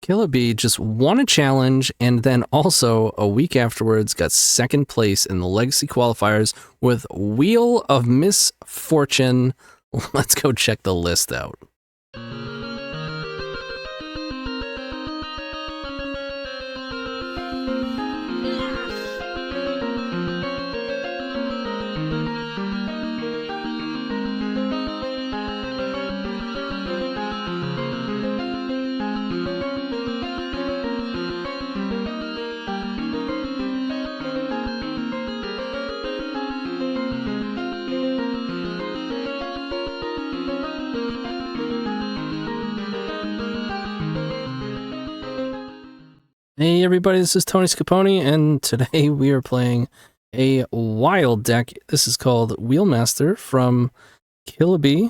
Killabee just won a challenge and then also a week afterwards got second place in the Legacy Qualifiers with Wheel of Misfortune. Let's go check the list out. Hey everybody, this is TonyScapone, and today we are playing a wild deck. This is called Wheelmaster from Killabee,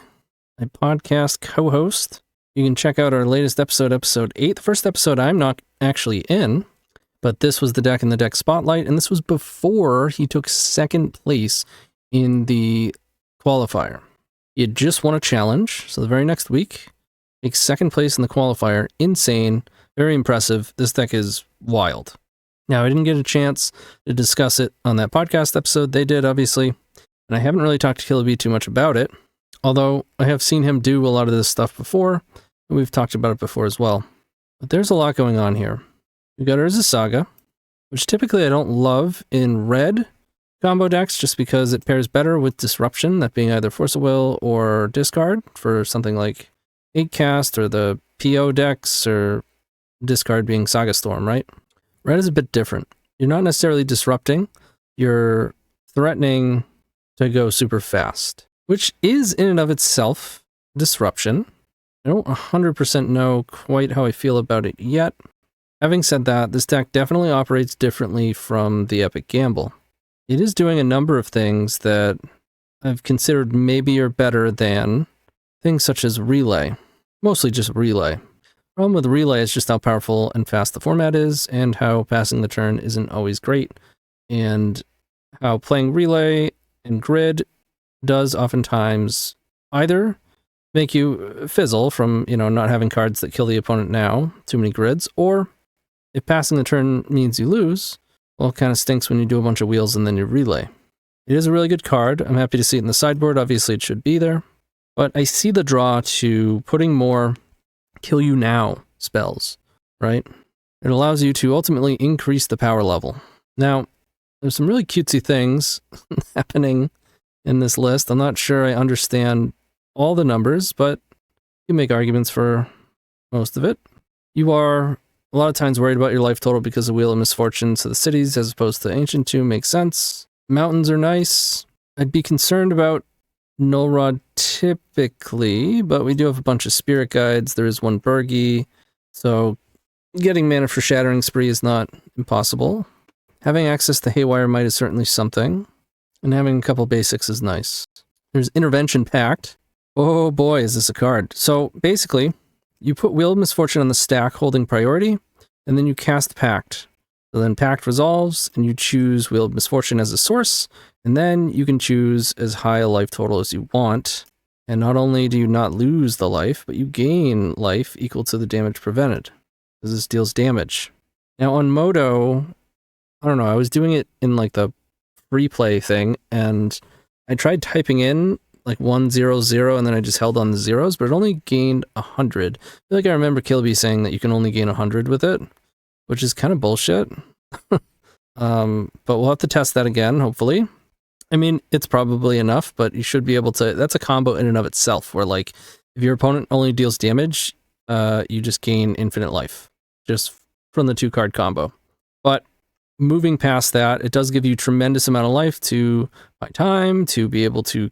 my podcast co-host. You can check out our latest episode, episode 8. The first episode I'm not actually in, but this was the deck in the deck spotlight, and this was before he took second place in the qualifier. He had just won a challenge, so the very next week, takes second place in the qualifier. Insane. Very impressive. This deck is wild. Now, I didn't get a chance to discuss it on that podcast episode. They did, obviously. And I haven't really talked to Killabee too much about it. Although, I have seen him do a lot of this stuff before. And we've talked about it before as well. But there's a lot going on here. We've got Urza Saga, which typically I don't love in red combo decks, just because it pairs better with Disruption, that being either Force of Will or Discard for something like 8-cast or the PO decks, or discard being Saga Storm, right? Red is a bit different. You're not necessarily disrupting, you're threatening to go super fast, which is in and of itself disruption. I don't 100% know quite how I feel about it yet. Having said that, this deck definitely operates differently from the Epic Gamble. It is doing a number of things that I've considered maybe are better than things such as Relay. Mostly just Relay. Problem with Relay is just how powerful and fast the format is, and how passing the turn isn't always great, and how playing Relay and Grid does oftentimes either make you fizzle from, not having cards that kill the opponent now, too many grids, or if passing the turn means you lose, well, it kind of stinks when you do a bunch of wheels and then you Relay. It is a really good card. I'm happy to see it in the sideboard. Obviously, it should be there, but I see the draw to putting more kill you now spells, right? It allows you to ultimately increase the power level. Now, there's some really cutesy things happening in this list. I'm not sure I understand all the numbers, but you make arguments for most of it. You are a lot of times worried about your life total because of Wheel of Misfortune, so the cities as opposed to Ancient Tomb makes sense. Mountains are nice. I'd be concerned about Null Rod typically, but we do have a bunch of spirit guides. There is one Burgie, so getting mana for Shattering Spree is not impossible. Having access to Haywire Might is certainly something, and having a couple basics is nice. There's Intervention Pact. Oh boy, is this a card. So basically, you put Wheel of Misfortune on the stack holding priority, and then you cast Pact. So then Pact resolves, and you choose Wheel of Misfortune as a source, and then you can choose as high a life total as you want. And not only do you not lose the life, but you gain life equal to the damage prevented, because this deals damage. Now on Moto, I don't know, I was doing it in like the free play thing, and I tried typing in like 100, and then I just held on the zeros, but it only gained 100. I feel like I remember Killabee saying that you can only gain 100 with it, which is kind of bullshit. But we'll have to test that again, hopefully. I mean, it's probably enough, but you should be able to... That's a combo in and of itself, where, like, if your opponent only deals damage, you just gain infinite life, just from the 2-card combo. But moving past that, it does give you tremendous amount of life to buy time, to be able to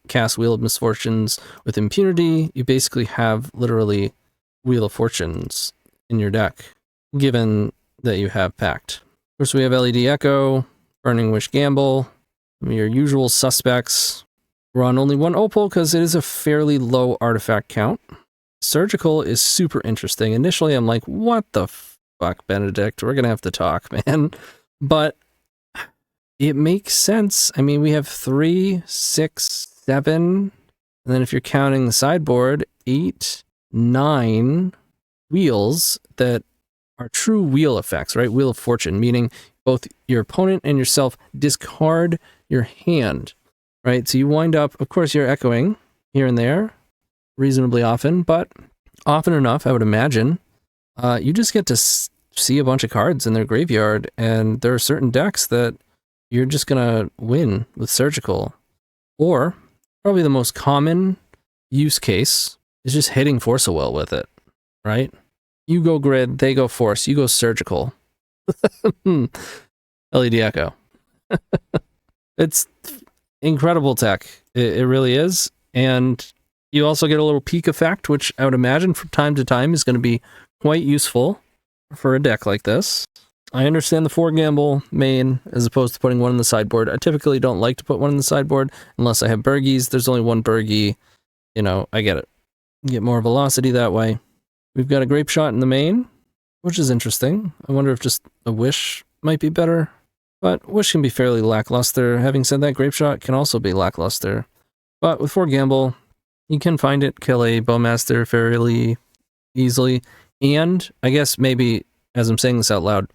cast Wheel of Misfortunes with impunity. You basically have, literally, Wheel of Fortunes in your deck, given that you have Pact. Of course, we have LED Echo, Burning Wish Gamble, your usual suspects. We're on only one opal because it is a fairly low artifact count. Surgical is super interesting. Initially, I'm like, what the fuck, Benedict? We're going to have to talk, man. But it makes sense. I mean, we have 3, 6, 7, and then if you're counting the sideboard, 8, 9 wheels that are true wheel effects, right? Wheel of Fortune, meaning both your opponent and yourself discard your hand, right? So you wind up, of course, you're echoing here and there reasonably often, but often enough, I would imagine, you just get to see a bunch of cards in their graveyard, and there are certain decks that you're just going to win with Surgical. Or, probably the most common use case is just hitting Force of Will with it, right? You go Grid, they go Force, you go Surgical. LED Echo. It's incredible tech. It really is. And you also get a little peak effect, which I would imagine from time to time is going to be quite useful for a deck like this. I understand the 4-gamble main as opposed to putting one in the sideboard. I typically don't like to put one in the sideboard unless I have Burgies. There's only one Burgie. You know, I get it. You get more velocity that way. We've got a Grapeshot in the main, which is interesting. I wonder if just a Wish might be better. But Wish can be fairly lackluster. Having said that, Grapeshot can also be lackluster. But with 4-gamble, you can find it, kill a Bowmaster fairly easily. And I guess maybe, as I'm saying this out loud,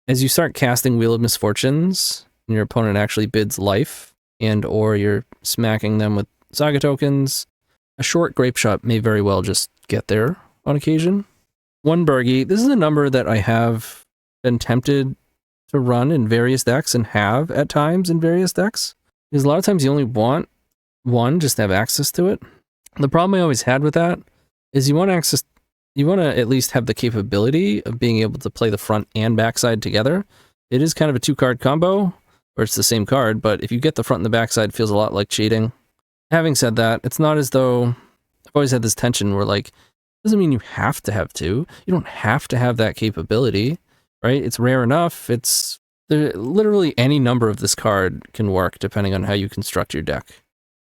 as you start casting Wheel of Misfortunes, and your opponent actually bids life, and or you're smacking them with Saga tokens, a short Grapeshot may very well just get there on occasion. One Burgie, this is a number that I have been tempted to run in various decks and have at times in various decks. Because a lot of times you only want one just to have access to it. The problem I always had with that is you want to at least have the capability of being able to play the front and backside together. It is kind of a 2-card combo, or it's the same card, but if you get the front and the backside, it feels a lot like cheating. Having said that, it's not as though I've always had this tension where, like, it doesn't mean you have to have two. You don't have to have that capability, right? It's rare enough. Literally any number of this card can work depending on how you construct your deck.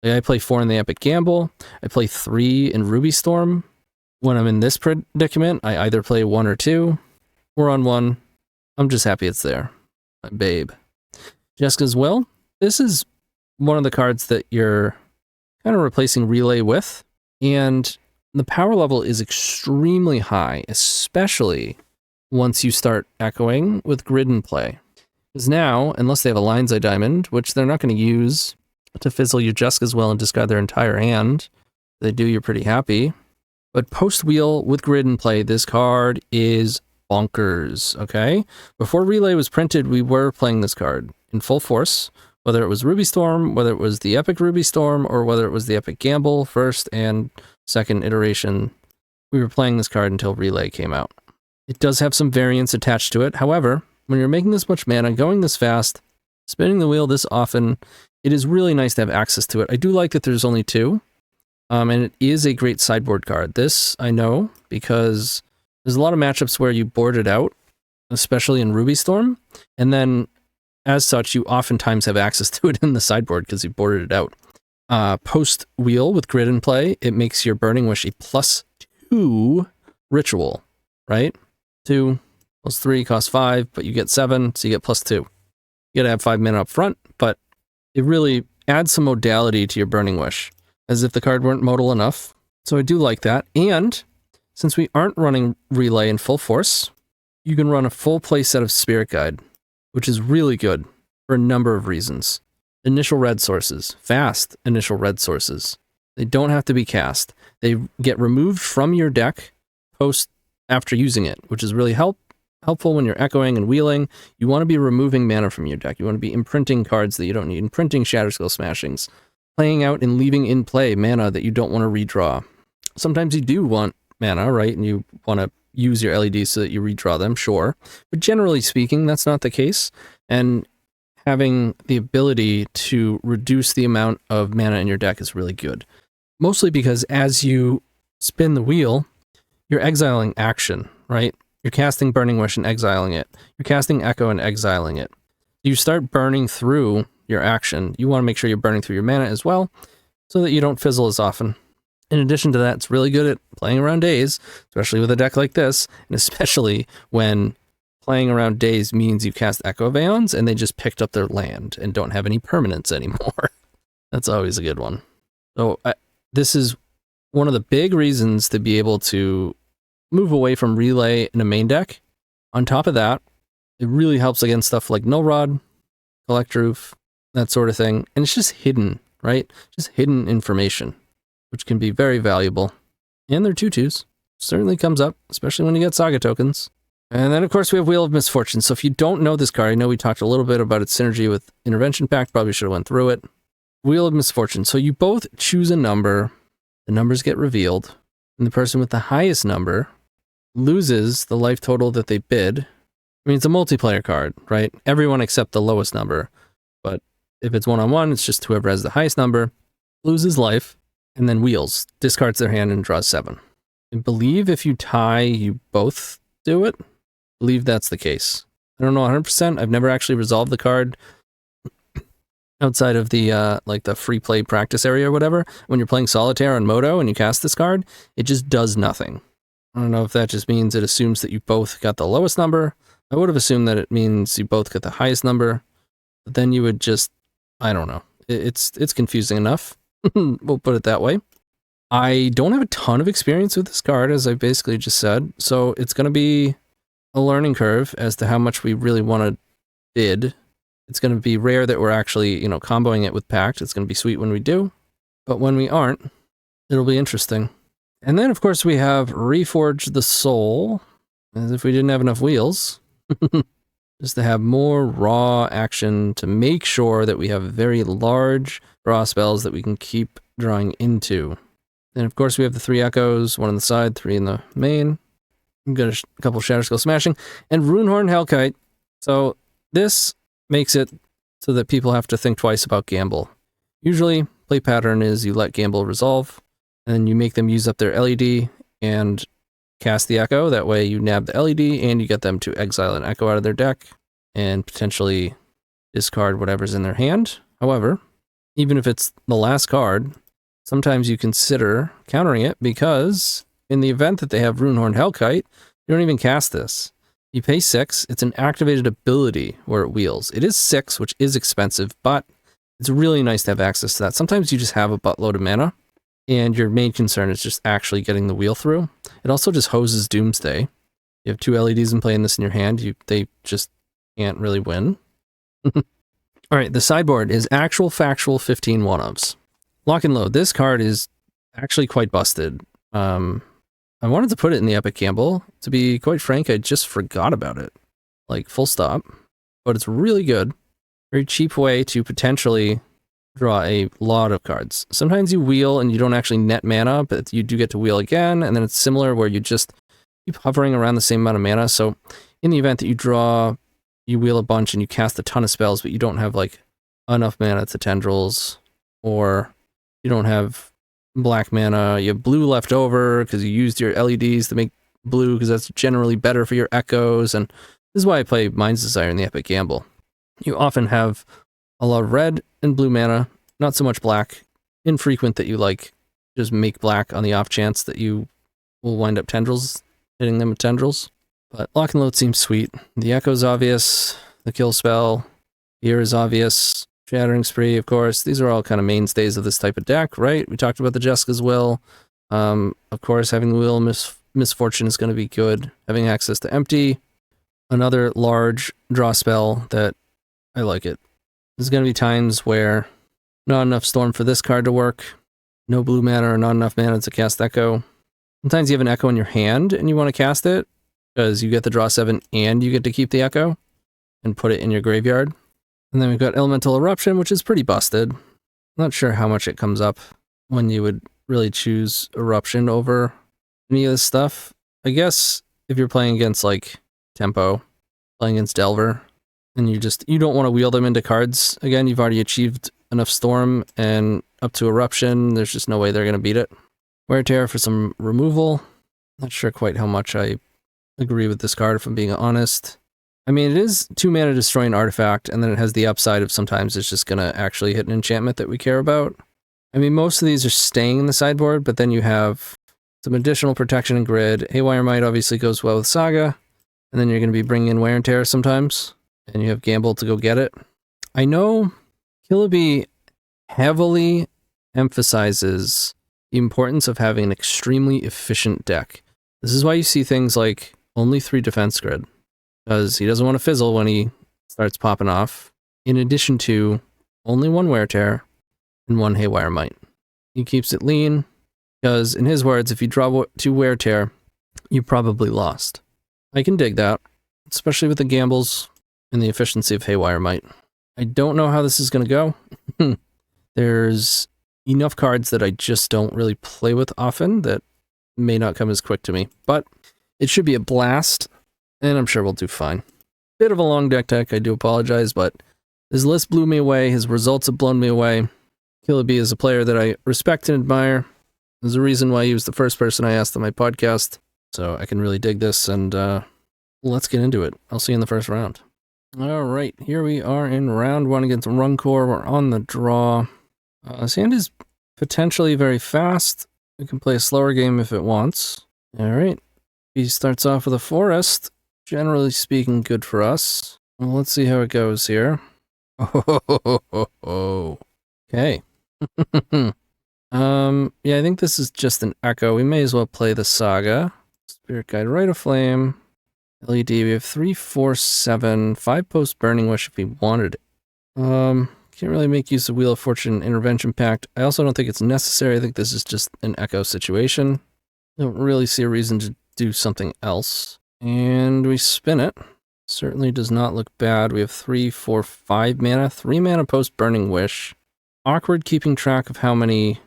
Like, I play 4 in the Epic Gamble. I play 3 in Ruby Storm. When I'm in this predicament, I either play 1 or 2. We're on 1. I'm just happy it's there. My babe. Jessica's Will. This is one of the cards that you're kind of replacing Relay with. And the power level is extremely high, especially once you start echoing with Grid in play. Because now, unless they have a Lion's Eye Diamond, which they're not going to use to fizzle your Jessica's Will and discard their entire hand, if they do, you're pretty happy. But post-wheel with Grid in play, this card is bonkers, okay? Before Relay was printed, we were playing this card in full force, whether it was Ruby Storm, whether it was the Epic Ruby Storm, or whether it was the Epic Gamble first and second iteration. We were playing this card until Relay came out. It does have some variance attached to it. However, when you're making this much mana, going this fast, spinning the wheel this often, it is really nice to have access to it. I do like that there's only 2. And it is a great sideboard card. This, I know, because there's a lot of matchups where you board it out, especially in Ruby Storm, and then, as such, you oftentimes have access to it in the sideboard because you boarded it out. Post-wheel with Grid in play, it makes your Burning Wish a +2 ritual, right? 2 + 3 costs 5, but you get 7, so you get +2. You gotta have 5 mana up front, but it really adds some modality to your Burning Wish, as if the card weren't modal enough. So I do like that. And since we aren't running Relay in full force, you can run a full play set of Spirit Guide, which is really good for a number of reasons. Initial red sources, fast initial red sources. They don't have to be cast. They get removed from your deck after using it, which is really helpful when you're echoing and wheeling. You want to be removing mana from your deck. You want to be imprinting cards that you don't need, imprinting Shatterskull Smashings, playing out and leaving in play mana that you don't want to redraw. Sometimes you do want mana, right? And you want to use your LEDs so that you redraw them, sure. But generally speaking, that's not the case. And having the ability to reduce the amount of mana in your deck is really good. Mostly because as you spin the wheel, you're exiling action, right? You're casting Burning Wish and exiling it. You're casting Echo and exiling it. You start burning through your action. You want to make sure you're burning through your mana as well, so that you don't fizzle as often. In addition to that, it's really good at playing around days, especially with a deck like this, and especially when playing around days means you cast Echo of Aeons and they just picked up their land and don't have any permanents anymore. That's always a good one. So this is one of the big reasons to be able to move away from Relay in a main deck On top of that, it really helps against stuff like Null Rod, Collect Roof, that sort of thing. And it's just hidden, right? Just hidden information, which can be very valuable. And they're 2/2s. Certainly comes up, especially when you get Saga tokens. And then, of course, we have Wheel of Misfortune. So if you don't know this card, I know we talked a little bit about its synergy with Intervention Pact. Probably should have went through it. Wheel of Misfortune. So you both choose a number. The numbers get revealed. And the person with the highest number loses the life total that they bid. I mean, it's a multiplayer card, right? Everyone except the lowest number. But if it's one-on-one, it's just whoever has the highest number loses life, and then wheels, discards their hand and draws 7. I believe if you tie, you both do it. I believe that's the case. I don't know 100%. I've never actually resolved the card outside of the like the free play practice area or whatever. When you're playing Solitaire on Moto and you cast this card, it just does nothing. I don't know if that just means it assumes that you both got the lowest number. I would have assumed that it means you both got the highest number, but then you would just, I don't know. It's confusing enough. We'll put it that way. I don't have a ton of experience with this card, as I basically just said, so it's going to be a learning curve as to how much we really want to bid. It's going to be rare that we're actually, comboing it with Pact. It's going to be sweet when we do, but when we aren't, it'll be interesting. And then, of course, we have Reforge the Soul, as if we didn't have enough wheels. Just to have more raw action to make sure that we have very large draw spells that we can keep drawing into. And of course we have the 3 echoes, 1 on the side, 3 in the main. We've got a couple Shatterskull Smashing, and Runehorn Hellkite. So this makes it so that people have to think twice about Gamble. Usually, play pattern is you let Gamble resolve, and you make them use up their LED and cast the Echo. That way you nab the LED and you get them to exile an Echo out of their deck and potentially discard whatever's in their hand. However, even if it's the last card, sometimes you consider countering it, because in the event that they have Runehorn Hellkite, you don't even cast this. You pay 6, it's an activated ability where it wheels. It is 6, which is expensive, but it's really nice to have access to that. Sometimes you just have a buttload of mana, and your main concern is just actually getting the wheel through. It also just hoses Doomsday. You have 2 LEDs in play in this in your hand, they just can't really win. Alright, the sideboard is actual factual 15 one-ofs. Lock and Load. This card is actually quite busted. I wanted to put it in the Epic Gamble. To be quite frank, I just forgot about it. Like, full stop. But it's really good. Very cheap way to potentially draw a lot of cards. Sometimes you wheel and you don't actually net mana, but you do get to wheel again, and then it's similar where you just keep hovering around the same amount of mana. So in the event that you wheel a bunch and you cast a ton of spells, but you don't have like enough mana to Tendrils, or you don't have black mana, you have blue left over because you used your LEDs to make blue because that's generally better for your echoes, and this is why I play Mind's Desire in the Epic Gamble. You often have a lot of red and blue mana, not so much black. Infrequent that you just make black on the off chance that you will wind up Tendrils, hitting them with Tendrils. But Lock and Load seems sweet. The Echo's obvious, the kill spell, Ear is obvious, Shattering Spree, of course. These are all kind of mainstays of this type of deck, right? We talked about the Jessica's Will. Of course, having the Wheel of Misfortune is going to be good. Having access to Empty, another large draw spell that I like it. There's going to be times where not enough Storm for this card to work, no blue mana or not enough mana to cast Echo. Sometimes you have an Echo in your hand and you want to cast it because you get the draw 7 and you get to keep the Echo and put it in your graveyard. And then we've got Elemental Eruption, which is pretty busted. Not sure how much it comes up when you would really choose Eruption over any of this stuff. I guess if you're playing against like Tempo, playing against Delver, and you don't want to wheel them into cards. Again, you've already achieved enough Storm and up to Eruption. There's just no way they're going to beat it. Wear Tear for some removal. Not sure quite how much I agree with this card, if I'm being honest. I mean, it is 2 mana destroy an artifact, and then it has the upside of sometimes it's just going to actually hit an enchantment that we care about. I mean, most of these are staying in the sideboard, but then you have some additional protection and grid. Haywire Might obviously goes well with Saga, and then you're going to be bringing in Wear and Tear sometimes, and you have Gamble to go get it. I know Killabee heavily emphasizes the importance of having an extremely efficient deck. This is why you see things like only 3 defense grid. because he doesn't want to fizzle when he starts popping off. In addition to only one Wear Tear and one Haywire Might. He keeps it lean, because in his words, if you draw 2 Wear Tear, you probably lost. I can dig that, especially with the gambles and the efficiency of Haywire Might. I don't know how this is going to go. There's enough cards that I just don't really play with often that may not come as quick to me, but it should be a blast, and I'm sure we'll do fine. Bit of a long deck, I do apologize, but his list blew me away, his results have blown me away. Killabee is a player that I respect and admire. There's a reason why he was the first person I asked on my podcast, so I can really dig this, and let's get into it. I'll see you in the first round. Alright, here we are in round 1 against Runkor. We're on the draw. His hand is potentially very fast. We can play a slower game if it wants. Alright, he starts off with a forest. Generally speaking, good for us. Well, let's see how it goes here. Oh, okay. Yeah, I think this is just an echo. We may as well play the Saga. Spirit Guide, Rite of Flame, LED. We have 3, 4, 7, 5 post Burning Wish if we wanted it. Can't really make use of Wheel of Fortune Intervention Pact. I also don't think it's necessary. I think this is just an echo situation. Don't really see a reason to do something else. And we spin it. Certainly does not look bad. We have 3, 4, 5 mana, 3 mana post Burning Wish. Awkward keeping track of how many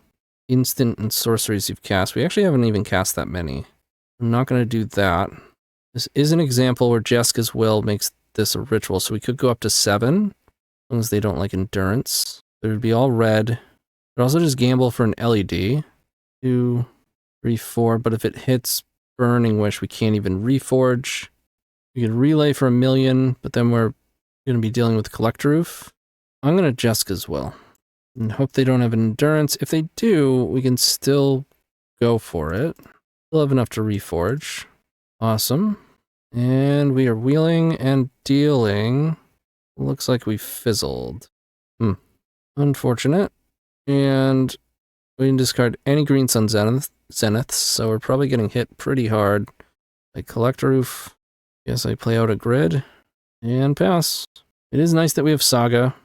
instant and sorceries you've cast. We actually haven't even cast that many. I'm not going to do that. This is an example where Jeska's Will makes this a ritual, so we could go up to 7, as long as they don't like endurance. It would be all red. But also just gamble for an LED. 2, 3, 4, but if it hits Burning Wish, we can't even reforge. We could relay for 1 million, but then we're going to be dealing with Collector Roof. I'm going to Jeska's Will. And hope they don't have an endurance. If they do, we can still go for it. Still have enough to reforge. Awesome. And we are wheeling and dealing. Looks like we fizzled. Unfortunate. And we can discard any Green Sun Zeniths, so we're probably getting hit pretty hard. Like Collector Roof. Guess I play out a grid. And pass. It is nice that we have Saga.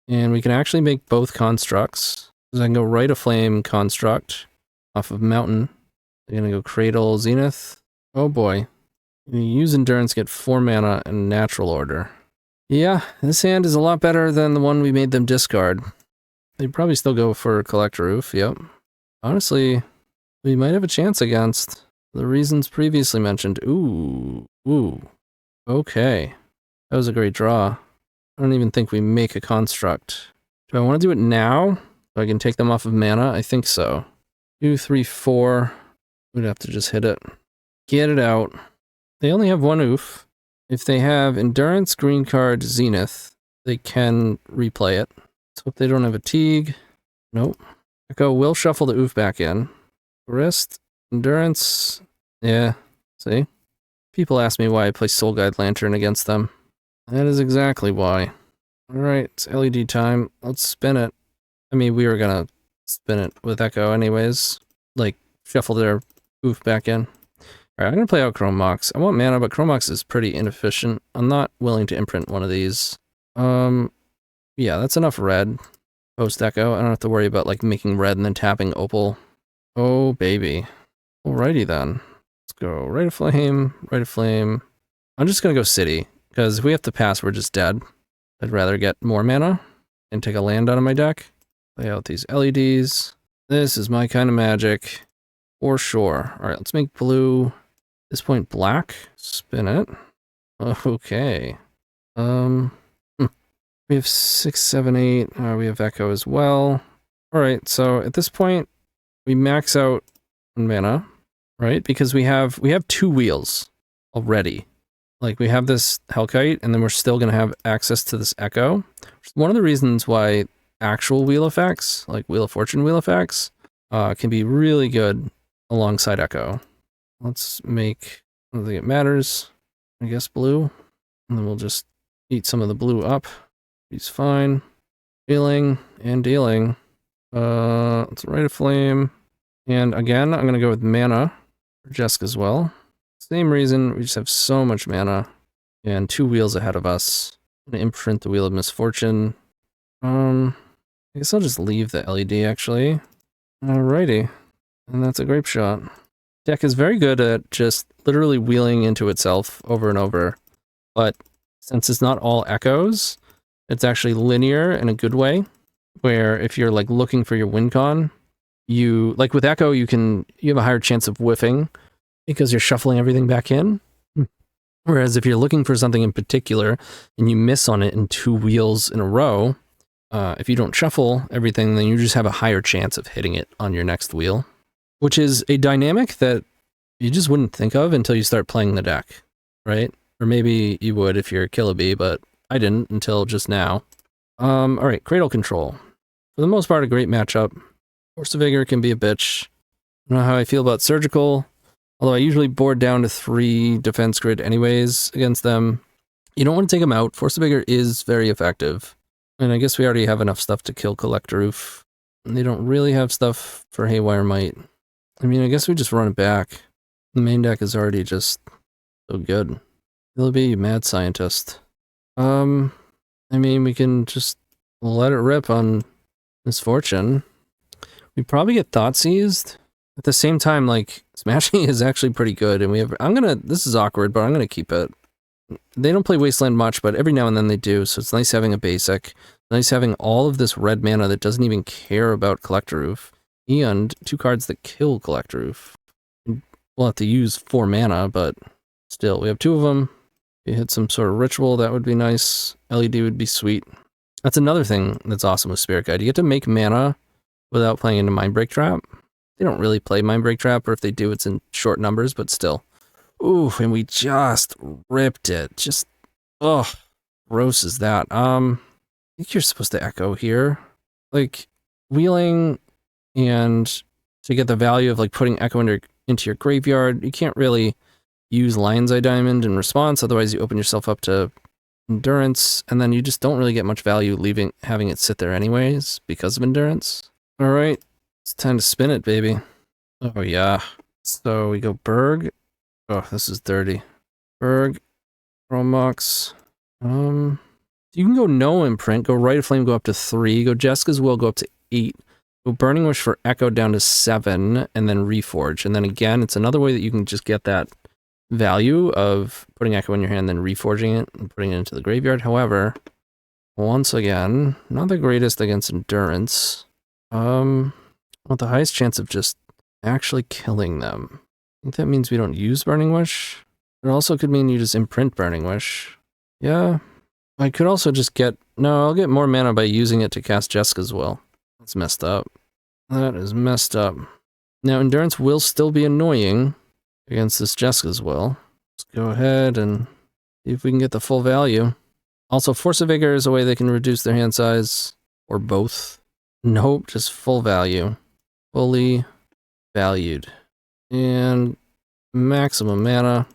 And we can actually make both constructs. So I can go Rite of Flame construct off of Mountain. I'm going to go Cradle Zenith. Oh boy. You use Endurance, get 4 mana in Natural Order. Yeah, this hand is a lot better than the one we made them discard. They'd probably still go for Collector Roof, yep. Honestly, we might have a chance against the reasons previously mentioned. Ooh. Okay. That was a great draw. I don't even think we make a construct. Do I want to do it now? So I can take them off of mana? I think so. 2, 3, 4. We'd have to just hit it. Get it out. They only have 1 oof. If they have Endurance, Green Card, Zenith, they can replay it. Let's hope they don't have a Teague. Nope. Echo will shuffle the oof back in. Wrist, Endurance. Yeah, see? People ask me why I play Soul Guide Lantern against them. That is exactly why. Alright, it's LED time. Let's spin it. I mean, we were gonna spin it with Echo anyways. Like, shuffle their oof back in. Alright, I'm gonna play out Chrome Mox. I want mana, but Chrome Mox is pretty inefficient. I'm not willing to imprint one of these. Yeah, that's enough red. Post Echo. I don't have to worry about, like, making red and then tapping Opal. Oh, baby. Alrighty then. Let's go Rite of Flame, Rite of Flame. I'm just gonna go City. Because if we have to pass, we're just dead. I'd rather get more mana and take a land out of my deck. Play out these LEDs. This is my kind of magic. For sure. Alright, let's make blue. At this point, black. Spin it. Okay. We have 6, 7, 8. We have Echo as well. Alright, so at this point, we max out mana, right? Because we have 2 wheels already. Like, we have this Hellkite, and then we're still going to have access to this Echo. One of the reasons why actual wheel effects, like Wheel of Fortune wheel effects, can be really good alongside Echo. Let's make, I don't think it matters, I guess blue. And then we'll just eat some of the blue up. He's fine. Healing and dealing. Let's Rite of Flame. And again, I'm going to go with mana for Jeska as well. Same reason, we just have so much mana. And 2 wheels ahead of us. I'm gonna imprint the Wheel of Misfortune. I guess I'll just leave the LED actually. Alrighty. And that's a Grapeshot. Deck is very good at just literally wheeling into itself over and over. But since it's not all echoes, it's actually linear in a good way. Where if you're like looking for your win con, you like with Echo, you have a higher chance of whiffing because you're shuffling everything back in. Whereas if you're looking for something in particular and you miss on it in 2 wheels in a row, if you don't shuffle everything, then you just have a higher chance of hitting it on your next wheel, which is a dynamic that you just wouldn't think of until you start playing the deck, right? Or maybe you would if you're Killabee, but I didn't until just now. All right, Cradle Control. For the most part, a great matchup. Force of Vigor can be a bitch. I don't know how I feel about Surgical, although I usually board down to 3 defense grid anyways against them. You don't want to take them out. Force of Vigor is very effective. And I guess we already have enough stuff to kill Collector Roof. And they don't really have stuff for Haywire Might. I mean, I guess we just run it back. The main deck is already just so good. It'll be Mad Scientist. I mean, we can just let it rip on Misfortune. We probably get Thought Seized. At the same time, like, Smashing is actually pretty good, and we have, this is awkward, but I'm gonna keep it. They don't play Wasteland much, but every now and then they do, so it's nice having a basic. Nice having all of this red mana that doesn't even care about Collector Roof. And 2 cards that kill Collector Roof. We'll have to use 4 mana, but still, we have 2 of them. If you hit some sort of ritual, that would be nice. LED would be sweet. That's another thing that's awesome with Spirit Guide. You get to make mana without playing into Mindbreak Trap. They don't really play Mindbreak Trap, or if they do, it's in short numbers, but still. Ooh, and we just ripped it. Just, ugh, gross is that. I think you're supposed to Echo here. Like, wheeling and to get the value of like putting Echo into your graveyard, you can't really use Lion's Eye Diamond in response, otherwise you open yourself up to Endurance, and then you just don't really get much value having it sit there anyways because of Endurance. Alright, it's time to spin it, baby. Oh yeah. So we go Berg. Oh, this is dirty. Berg, Chromux. You can go no imprint, go Rite of Flame, go up to 3, go Jessica's Will, go up to 8, go Burning Wish for Echo down to 7, and then Reforge. And then again, it's another way that you can just get that value of putting Echo in your hand, then reforging it and putting it into the graveyard. However, once again, not the greatest against Endurance. Well, the highest chance of just actually killing them. I think that means we don't use Burning Wish. It also could mean you just imprint Burning Wish. Yeah. I could also just I'll get more mana by using it to cast Jessica's Will. That's messed up. That is messed up. Now, Endurance will still be annoying against this Jessica's Will. Let's go ahead and see if we can get the full value. Also, Force of Vigor is a way they can reduce their hand size, or both. Nope, just full value. Fully valued. And maximum mana.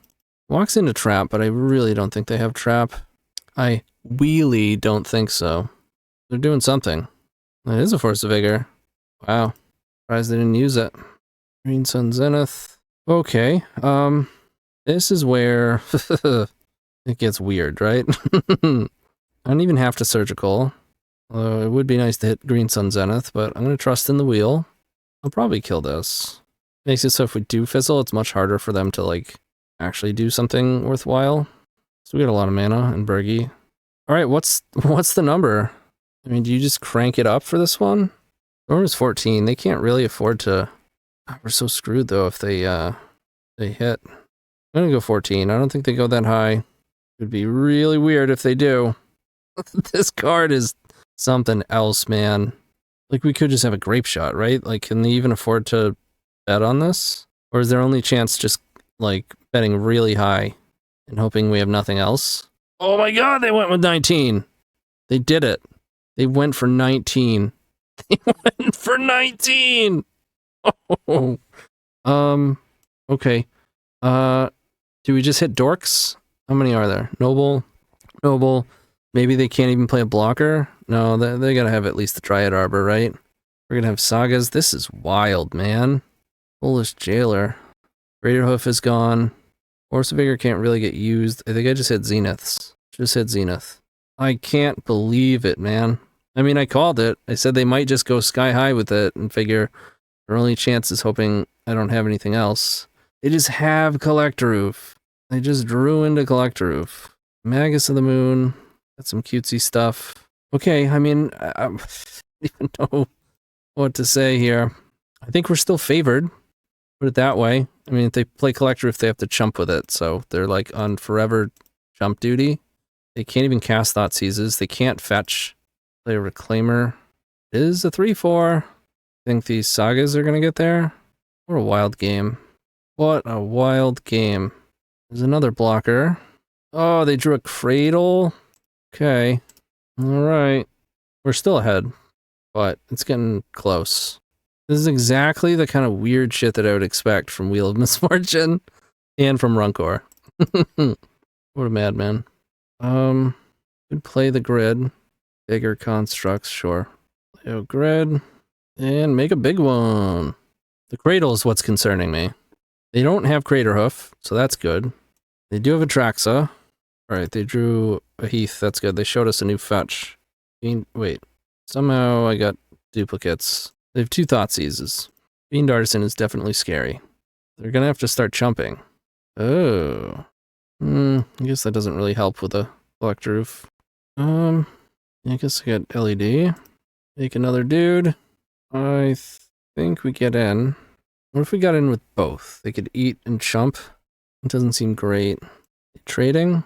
Walks into Trap, but I really don't think they have Trap. I really don't think so. They're doing something. That is a Force of Vigor. Wow. Surprised they didn't use it. Green Sun Zenith. Okay. This is where it gets weird, right? I don't even have to Surgical. Although it would be nice to hit Green Sun Zenith, but I'm going to trust in the wheel. I'll probably kill this. Makes it so if we do fizzle, it's much harder for them to, like, actually do something worthwhile. So we got a lot of mana in Bergie. Alright, what's the number? I mean, do you just crank it up for this one? Norm is 14. They can't really afford to... We're so screwed, though, if they hit. I'm gonna go 14. I don't think they go that high. It would be really weird if they do. This card is something else, man. Like, we could just have a Grapeshot, right? Like, can they even afford to bet on this? Or is their only chance just, like, betting really high and hoping we have nothing else? Oh my god, they went with 19! They did it. They went for 19. They went for 19! Oh. Okay. Do we just hit Dorks? How many are there? Noble. Maybe they can't even play a blocker? No, they gotta have at least the Dryad Arbor, right? We're gonna have Sagas. This is wild, man. Foolish Jailer. Greater Hoof is gone. Force of Vigor can't really get used. I think I just hit Zeniths. Just hit Zenith. I can't believe it, man. I mean, I called it. I said they might just go sky high with it and figure their only chance is hoping I don't have anything else. They just have Collector Roof. They just drew into Collector Roof. Magus of the Moon. Got some cutesy stuff. Okay, I mean, I don't even know what to say here. I think we're still favored. Put it that way. I mean, if they play Collector Roof, they have to chump with it. So they're like on forever jump duty. They can't even cast Thought Seizes. They can't fetch. Play a Reclaimer. It is a 3-4. Think these Sagas are going to get there? What a wild game. What a wild game. There's another blocker. Oh, they drew a Cradle. Okay. Alright. We're still ahead, but it's getting close. This is exactly the kind of weird shit that I would expect from Wheel of Misfortune and from Runkor. What a madman. Could play the grid. Bigger constructs, sure. Play a grid. And make a big one. The Cradle is what's concerning me. They don't have Craterhoof, so that's good. They do have a Traxa. Alright, they drew a Heath, that's good. They showed us a new fetch. Wait, somehow I got duplicates. They have 2 Thoughtseizes. Fiend Artisan is definitely scary. They're gonna have to start chumping. Oh. I guess that doesn't really help with a Collector Roof. I guess I got LED. Make another dude. I think we get in. What if we got in with both? They could eat and chump. It doesn't seem great. Trading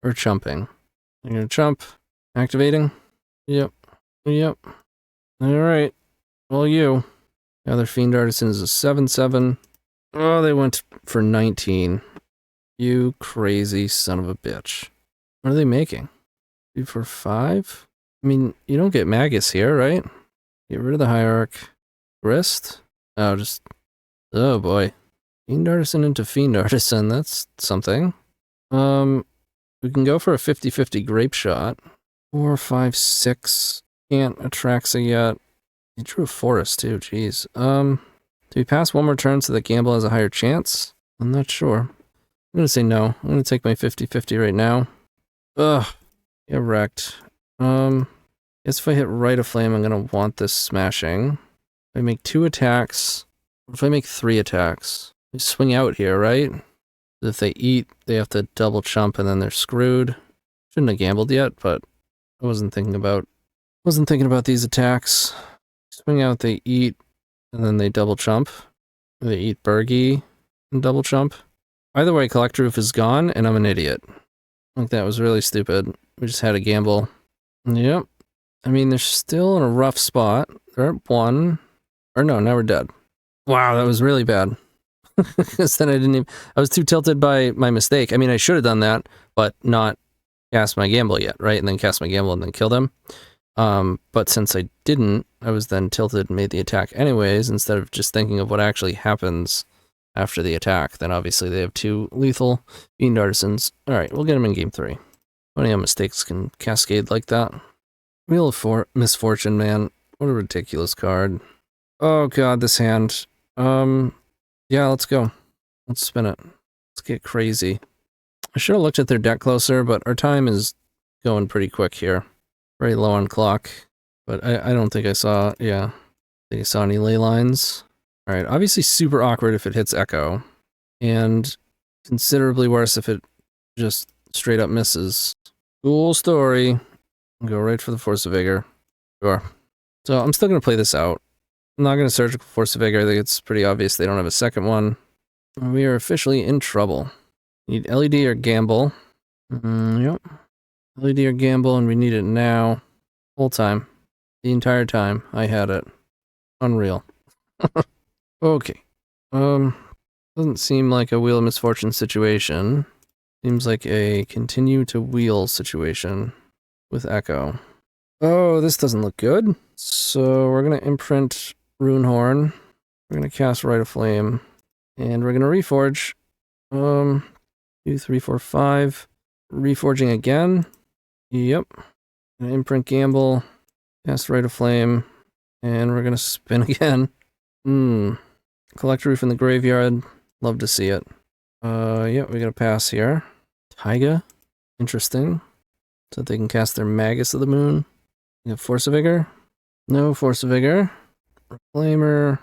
or chumping? I'm gonna chump. Activating. Yep. Yep. Alright. Well, you. The other Fiend Artisan is a 7/7. Oh, they went for 19. You crazy son of a bitch. What are they making? 2 for 5? I mean, you don't get Magus here, right? Get rid of the Hierarch. Wrist? Oh, just... Oh, boy. Fiend Artisan into Fiend Artisan, that's something. We can go for a 50-50 Grapeshot. 4, 5, 6. Can't Atraxa yet. He drew a Forest, too, jeez. Do we pass one more turn so that Gamble has a higher chance? I'm not sure. I'm gonna say no. I'm gonna take my 50-50 right now. Ugh. Get wrecked. Guess if I hit Rite of Flame, I'm gonna want this smashing. If I make 2 attacks, what if I make 3 attacks? We swing out here, right? If they eat, they have to double chump and then they're screwed. Shouldn't have gambled yet, but I wasn't thinking about these attacks. Swing out, they eat, and then they double chump. They eat Bergie and double chump. Either way, Collector Roof is gone, and I'm an idiot. Like, that was really stupid. We just had a gamble. Yep. I mean, they're still in a rough spot. They're at 1. Or no, now we're dead. Wow, that was really bad. Because then I was too tilted by my mistake. I mean, I should have done that, but not cast my gamble yet, right? And then cast my gamble and then kill them. But since I didn't, I was then tilted and made the attack anyways, instead of just thinking of what actually happens after the attack. Then obviously they have 2 lethal Fiend Artisans. Alright, we'll get them in game 3. Funny how mistakes can cascade like that. Wheel of Misfortune, man. What a ridiculous card. Oh god, this hand. Yeah, let's go. Let's spin it. Let's get crazy. I should have looked at their deck closer, but our time is going pretty quick here. Very low on clock. But I don't think I saw, yeah. I think I saw any ley lines. Alright, obviously super awkward if it hits Echo. And considerably worse if it just straight up misses. Cool story. Go right for the Force of Vigor. Sure. So I'm still going to play this out. I'm not going to Surgical Force of Vigor. I think it's pretty obvious they don't have a second one. We are officially in trouble. Need LED or Gamble. Yep. LED or Gamble, and we need it now. Whole time. The entire time I had it. Unreal. Okay. Doesn't seem like a Wheel of Misfortune situation. Seems like a continue to wheel situation with Echo. Oh, this doesn't look good. So we're going to imprint Runehorn. We're going to cast Rite of Flame. And we're going to reforge. 2, 3, 4, 5. Reforging again. Yep. Gonna imprint Gamble. Cast Rite of Flame. And we're going to spin again. Collector Roof in the graveyard. Love to see it. Yeah, we got a pass here. Taiga. Interesting. So that they can cast their Magus of the Moon. We have Force of Vigor. No Force of Vigor. Reclaimer.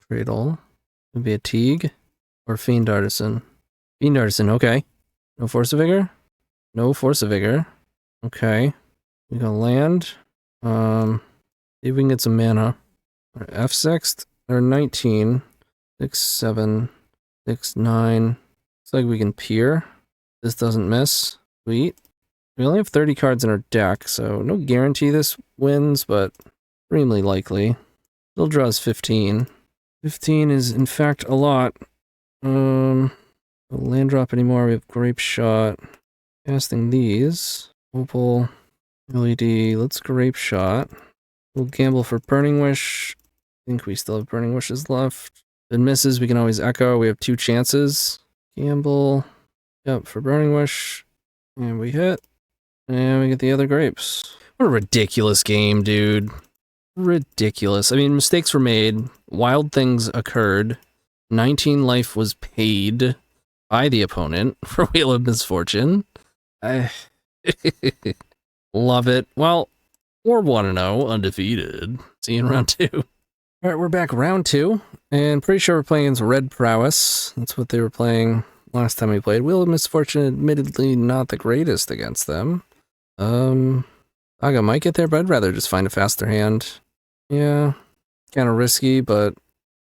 Cradle. Would be a Teague. Or Fiend Artisan. Fiend Artisan, okay. No Force of Vigor. No Force of Vigor. Okay. We got land. See if we can get some mana. F6th or 19. 6, 7, 6, 9. Looks like we can peer. This doesn't miss. Sweet. We only have 30 cards in our deck, so no guarantee this wins, but extremely likely. Still draws 15. 15 is in fact a lot. No land drop anymore. We have Grapeshot. Casting these. Opal. LED. Let's Grapeshot. We'll gamble for Burning Wish. I think we still have Burning Wishes left. If it misses, we can always Echo. We have 2 chances. Gamble. Yep, for Burning Wish. And we hit. And we get the other grapes. What a ridiculous game, dude. Ridiculous. I mean, mistakes were made. Wild things occurred. 19 life was paid by the opponent for Wheel of Misfortune. Love it. Well, we're 1-0, undefeated. See you in round 2. Alright, we're back round 2. And pretty sure we're playing against Red Prowess. That's what they were playing last time we played. Wheel of Misfortune, admittedly not the greatest against them. Saga might get there, but I'd rather just find a faster hand. Yeah, kind of risky, but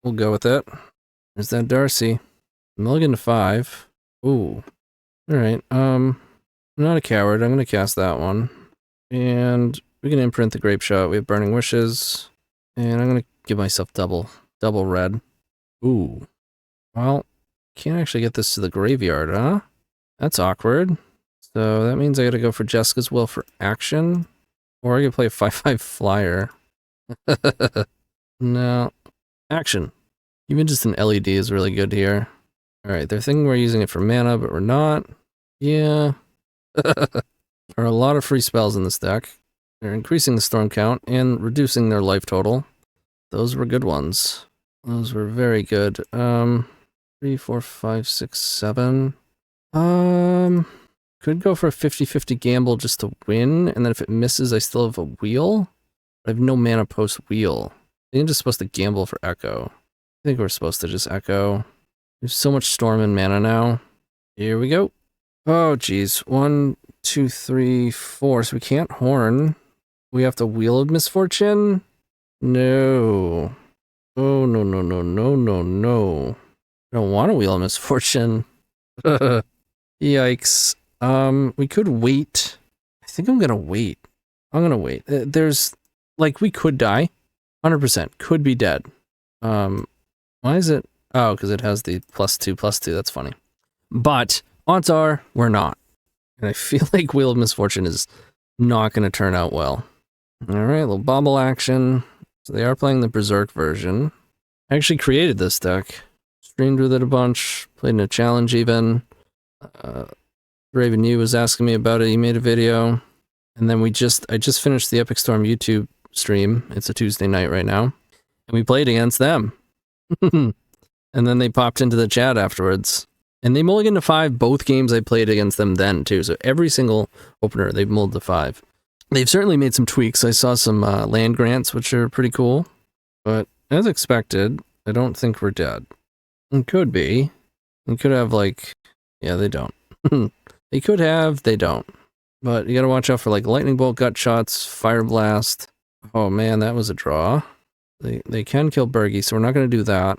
we'll go with it. There's that Darcy. Mulligan to 5. Ooh. Alright, I'm not a coward. I'm going to cast that one. And we can imprint the Grapeshot. We have Burning Wishes. And I'm going to give myself double red. Ooh. Well, can't actually get this to the graveyard, huh? That's awkward. So that means I gotta go for Jessica's Will for action. Or I could play a 5/5 flyer. No. Action. Even just an LED is really good here. Alright, they're thinking we're using it for mana, but we're not. Yeah. There are a lot of free spells in this deck. They're increasing the storm count and reducing their life total. Those were good ones. Those were very good. 3, 4, 5, 6, 7. Could go for a 50-50 gamble just to win, and then if it misses, I still have a wheel. I have no mana post wheel. I think I'm just supposed to gamble for Echo. I think we're supposed to just Echo. There's so much storm and mana now. Here we go. Oh, geez. 1, 2, 3, 4. So we can't horn. We have to Wheel of Misfortune? No. Oh, no, no, no, no, no, no. I don't want to Wheel of Misfortune. Yikes. We could wait. I think I'm gonna wait. I'm gonna wait. There's, like, we could die. 100%. Could be dead. Why is it? Oh, because it has the +2/+2. That's funny. But odds are we're not. And I feel like Wheel of Misfortune is not gonna turn out well. Alright, a little bobble action. So they are playing the Berserk version. I actually created this deck. Streamed with it a bunch. Played in a challenge even. Raven Yu was asking me about it. He made a video. And then I just finished the IamTheStorm YouTube stream. It's a Tuesday night right now. And we played against them. And then they popped into the chat afterwards. And they mulliganed to 5 both games I played against them then too. So every single opener they've mulled to 5. They've certainly made some tweaks. I saw some land grants, which are pretty cool. But as expected, I don't think we're dead. It could be. We could have, like... Yeah, they don't. They could have, they don't. But you gotta watch out for, like, Lightning Bolt, Gut Shots, Fire Blast. Oh man, that was a draw. They can kill Bergie, so we're not gonna do that.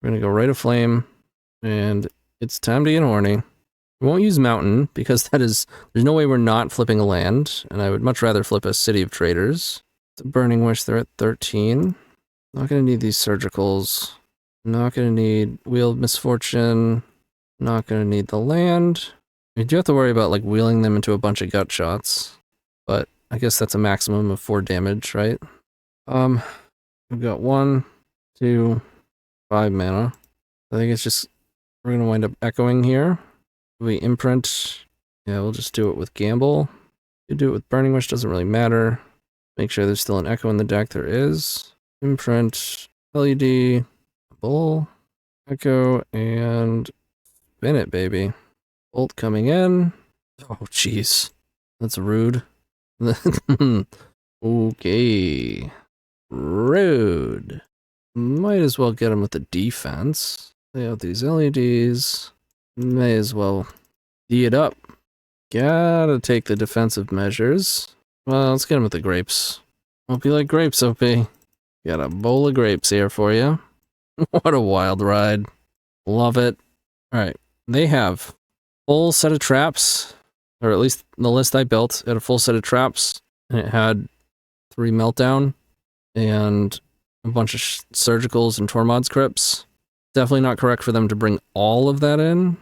We're gonna go Rite of Flame, and it's time to get horny. We won't use Mountain, because there's no way we're not flipping a land, and I would much rather flip a City of Traders. The Burning Wish, they're at 13. Not gonna need these Surgicals. Not gonna need Wheel of Misfortune. Not gonna need the land. We do have to worry about, like, wheeling them into a bunch of Gut Shots. But I guess that's a maximum of 4 damage, right? We've got 1, 2, 5 mana. I think it's just... We're gonna wind up echoing here. We imprint... Yeah, we'll just do it with Gamble. You do it with Burning Wish, doesn't really matter. Make sure there's still an Echo in the deck. There is. Imprint, LED, Bull, Echo, and Spin it, baby. Bolt coming in. Oh, jeez. That's rude. Okay. Rude. Might as well get him with the defense. Lay out these LEDs. May as well D it up. Gotta take the defensive measures. Well, let's get him with the grapes. Hope you like grapes, OP. Got a bowl of grapes here for you. What a wild ride. Love it. Alright, they have full set of traps, or at least the list I built had a full set of traps, and it had 3 meltdown and a bunch of surgicals and Tormod's crypts. Definitely not correct for them to bring all of that in,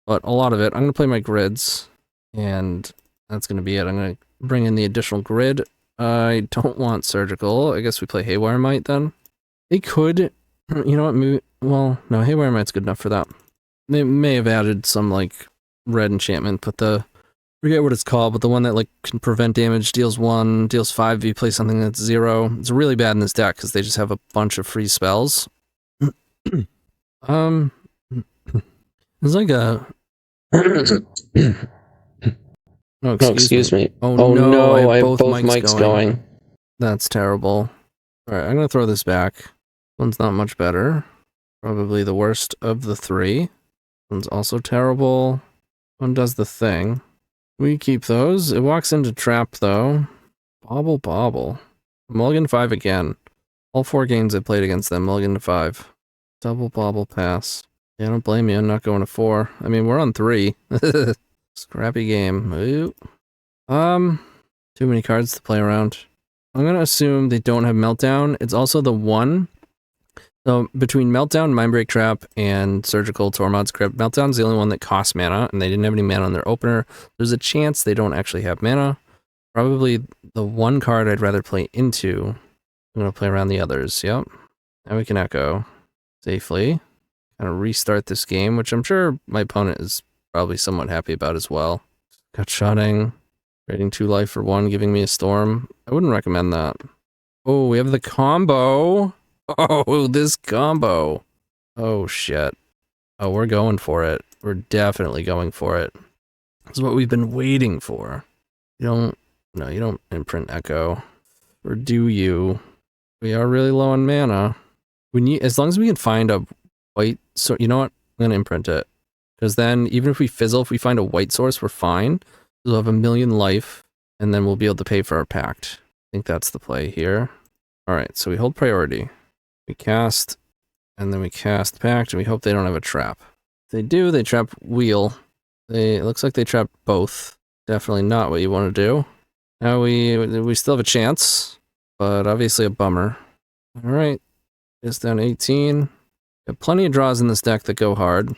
but a lot of it. I'm going to play my grids, and that's going to be it. I'm going to bring in the additional grid. I don't want surgical. I guess we play Haywire Might then. They could, you know what, maybe, well, no, Haywire Might's good enough for that. They may have added some, like, red enchantment, but the, forget what it's called, but the one that, like, can prevent damage, deals 1, deals 5 if you play something that's 0. It's really bad in this deck, because they just have a bunch of free spells. It's like a... Oh, excuse me. Oh no, I have both mics going. That's terrible. Alright, I'm gonna throw this back. One's not much better. Probably the worst of the 3. One's also terrible. One does the thing. We keep those. It walks into trap, though. Bobble, bobble. Mulligan 5 again. All 4 games I played against them, mulligan to 5. Double bobble pass. Yeah, don't blame you, I'm not going to 4. I mean, we're on 3. Scrappy game. Ooh. Too many cards to play around. I'm gonna assume they don't have Meltdown. It's also the 1. So, between Meltdown, Mindbreak Trap, and Surgical Tormod's Crypt, Meltdown's the only one that costs mana, and they didn't have any mana on their opener. There's a chance they don't actually have mana. Probably the one card I'd rather play into. I'm gonna play around the others, yep. Now we can echo safely. Kind of restart this game, which I'm sure my opponent is probably somewhat happy about as well. Got shotting, trading 2 life for 1, giving me a storm. I wouldn't recommend that. Oh, we have the combo. Oh, this combo. Oh, shit. Oh, we're going for it. We're definitely going for it. This is what we've been waiting for. You don't imprint echo. Or do you? We are really low on mana. We need, as long as we can find a white, so you know what? I'm gonna imprint it. Because then, even if we fizzle, if we find a white source, we're fine. We'll have 1,000,000 life, and then we'll be able to pay for our pact. I think that's the play here. Alright, so we hold priority. We cast, and then we cast pact, and we hope they don't have a trap. If they do, they trap wheel. It looks like they trap both. Definitely not what you want to do. Now we still have a chance, but obviously a bummer. Alright, it's down 18. Got plenty of draws in this deck that go hard.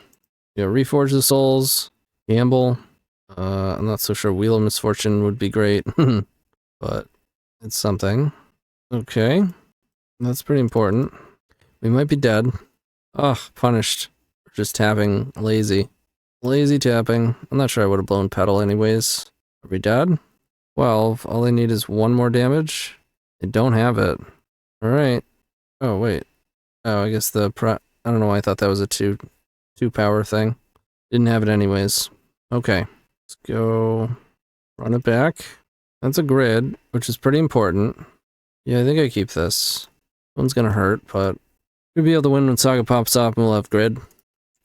You know, Reforge the Souls, Gamble. I'm not so sure Wheel of Misfortune would be great, but it's something. Okay, that's pretty important. We might be dead. Ugh, punished. Just tapping, lazy. Lazy tapping. I'm not sure I would have blown Petal anyways. Are we dead? 12. All they need is 1 more damage. They don't have it. Alright. Oh, wait. Oh, I guess I don't know why I thought that was a 2 power thing. Didn't have it anyways. Okay. Let's go run it back. That's a grid, which is pretty important. Yeah, I think I keep this. One's gonna hurt, but we'll be able to win when Saga pops up and we'll have grid.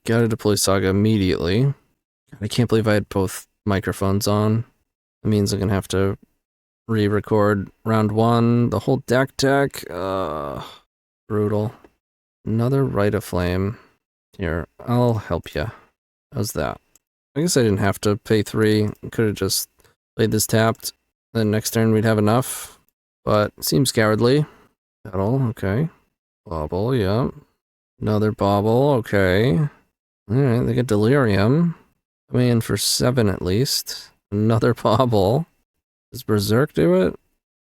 Gotta deploy Saga immediately. God, I can't believe I had both microphones on. That means I'm gonna have to re-record round 1, the whole deck. Brutal. Another Rite of Flame. Here, I'll help you. How's that? I guess I didn't have to pay 3. Could have just played this tapped. Then next turn we'd have enough. But seems cowardly. Petal, okay. Bobble, yeah. Another bobble, okay. Alright, they get Delirium. Coming in for 7 at least. Another bobble. Does Berserk do it?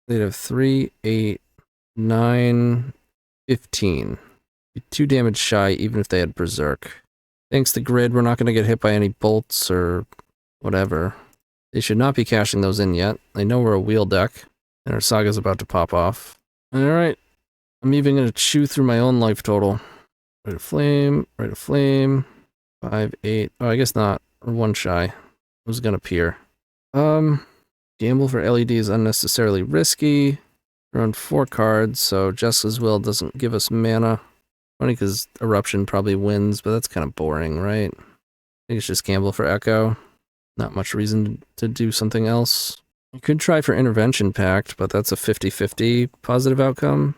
They'd have 3, 8, 9, 15. Be 2 damage shy even if they had Berserk. Thanks to grid, we're not going to get hit by any bolts or whatever. They should not be cashing those in yet. They know we're a wheel deck, and our Saga's about to pop off. Alright, I'm even going to chew through my own life total. Rite of Flame, 5, 8. Oh, I guess not. Or 1 shy. I was gonna peer. Gamble for LED is unnecessarily risky. We're on 4 cards, so Jessica's Will doesn't give us mana. Funny because Eruption probably wins, but that's kind of boring, right? I think it's just gamble for Echo. Not much reason to do something else. You could try for Intervention Pact, but that's a 50-50 positive outcome.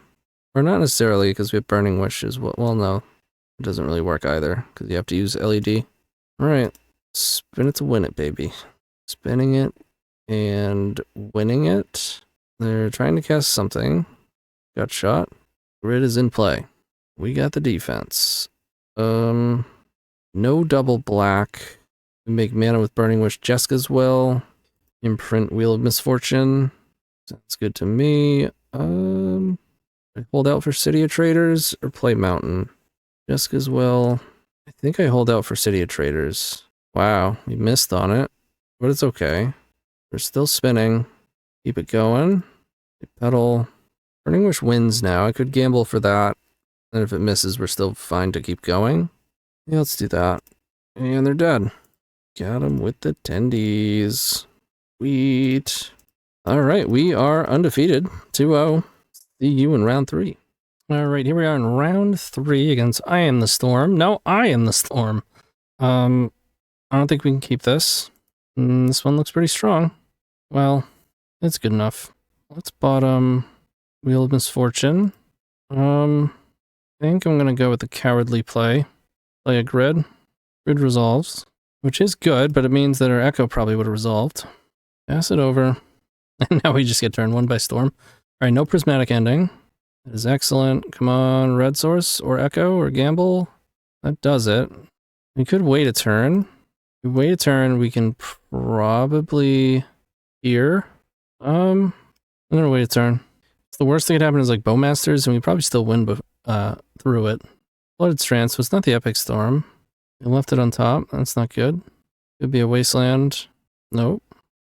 Or not necessarily, because we have Burning Wish as well. Well, no. It doesn't really work either, because you have to use LED. Alright. Spin it to win it, baby. Spinning it and winning it. They're trying to cast something. Got shot. Grid is in play. We got the defense. No double black. We make mana with Burning Wish. Jessica's Will. Imprint Wheel of Misfortune. Sounds good to me. Hold out for City of Traders or play Mountain? Jessica's Will. I think I hold out for City of Traders. Wow, we missed on it. But it's okay. We're still spinning. Keep it going. Pedal. Burning Wish wins now. I could gamble for that. And if it misses, we're still fine to keep going. Yeah, let's do that. And they're dead. Got them with the tendies. Sweet. Alright, we are undefeated. 2-0. See you in round 3. Alright, here we are in round 3 against IamTheStorm. No, IamTheStorm. I don't think we can keep this. This one looks pretty strong. Well, it's good enough. Let's bottom Wheel of Misfortune. I think I'm gonna go with the cowardly play. Play a grid. Grid resolves. Which is good, but it means that our Echo probably would have resolved. Pass it over. And now we just get turn 1 by Storm. Alright, no prismatic ending. That is excellent. Come on, red source or Echo or gamble. That does it. We could wait a turn. If we wait a turn, we can probably here. I'm gonna wait a turn. The worst thing that could happen is like Bowmasters, and we probably still win through it. Flooded Strand, so it's not the Epic Storm. We left it on top. That's not good. Could be a Wasteland. Nope.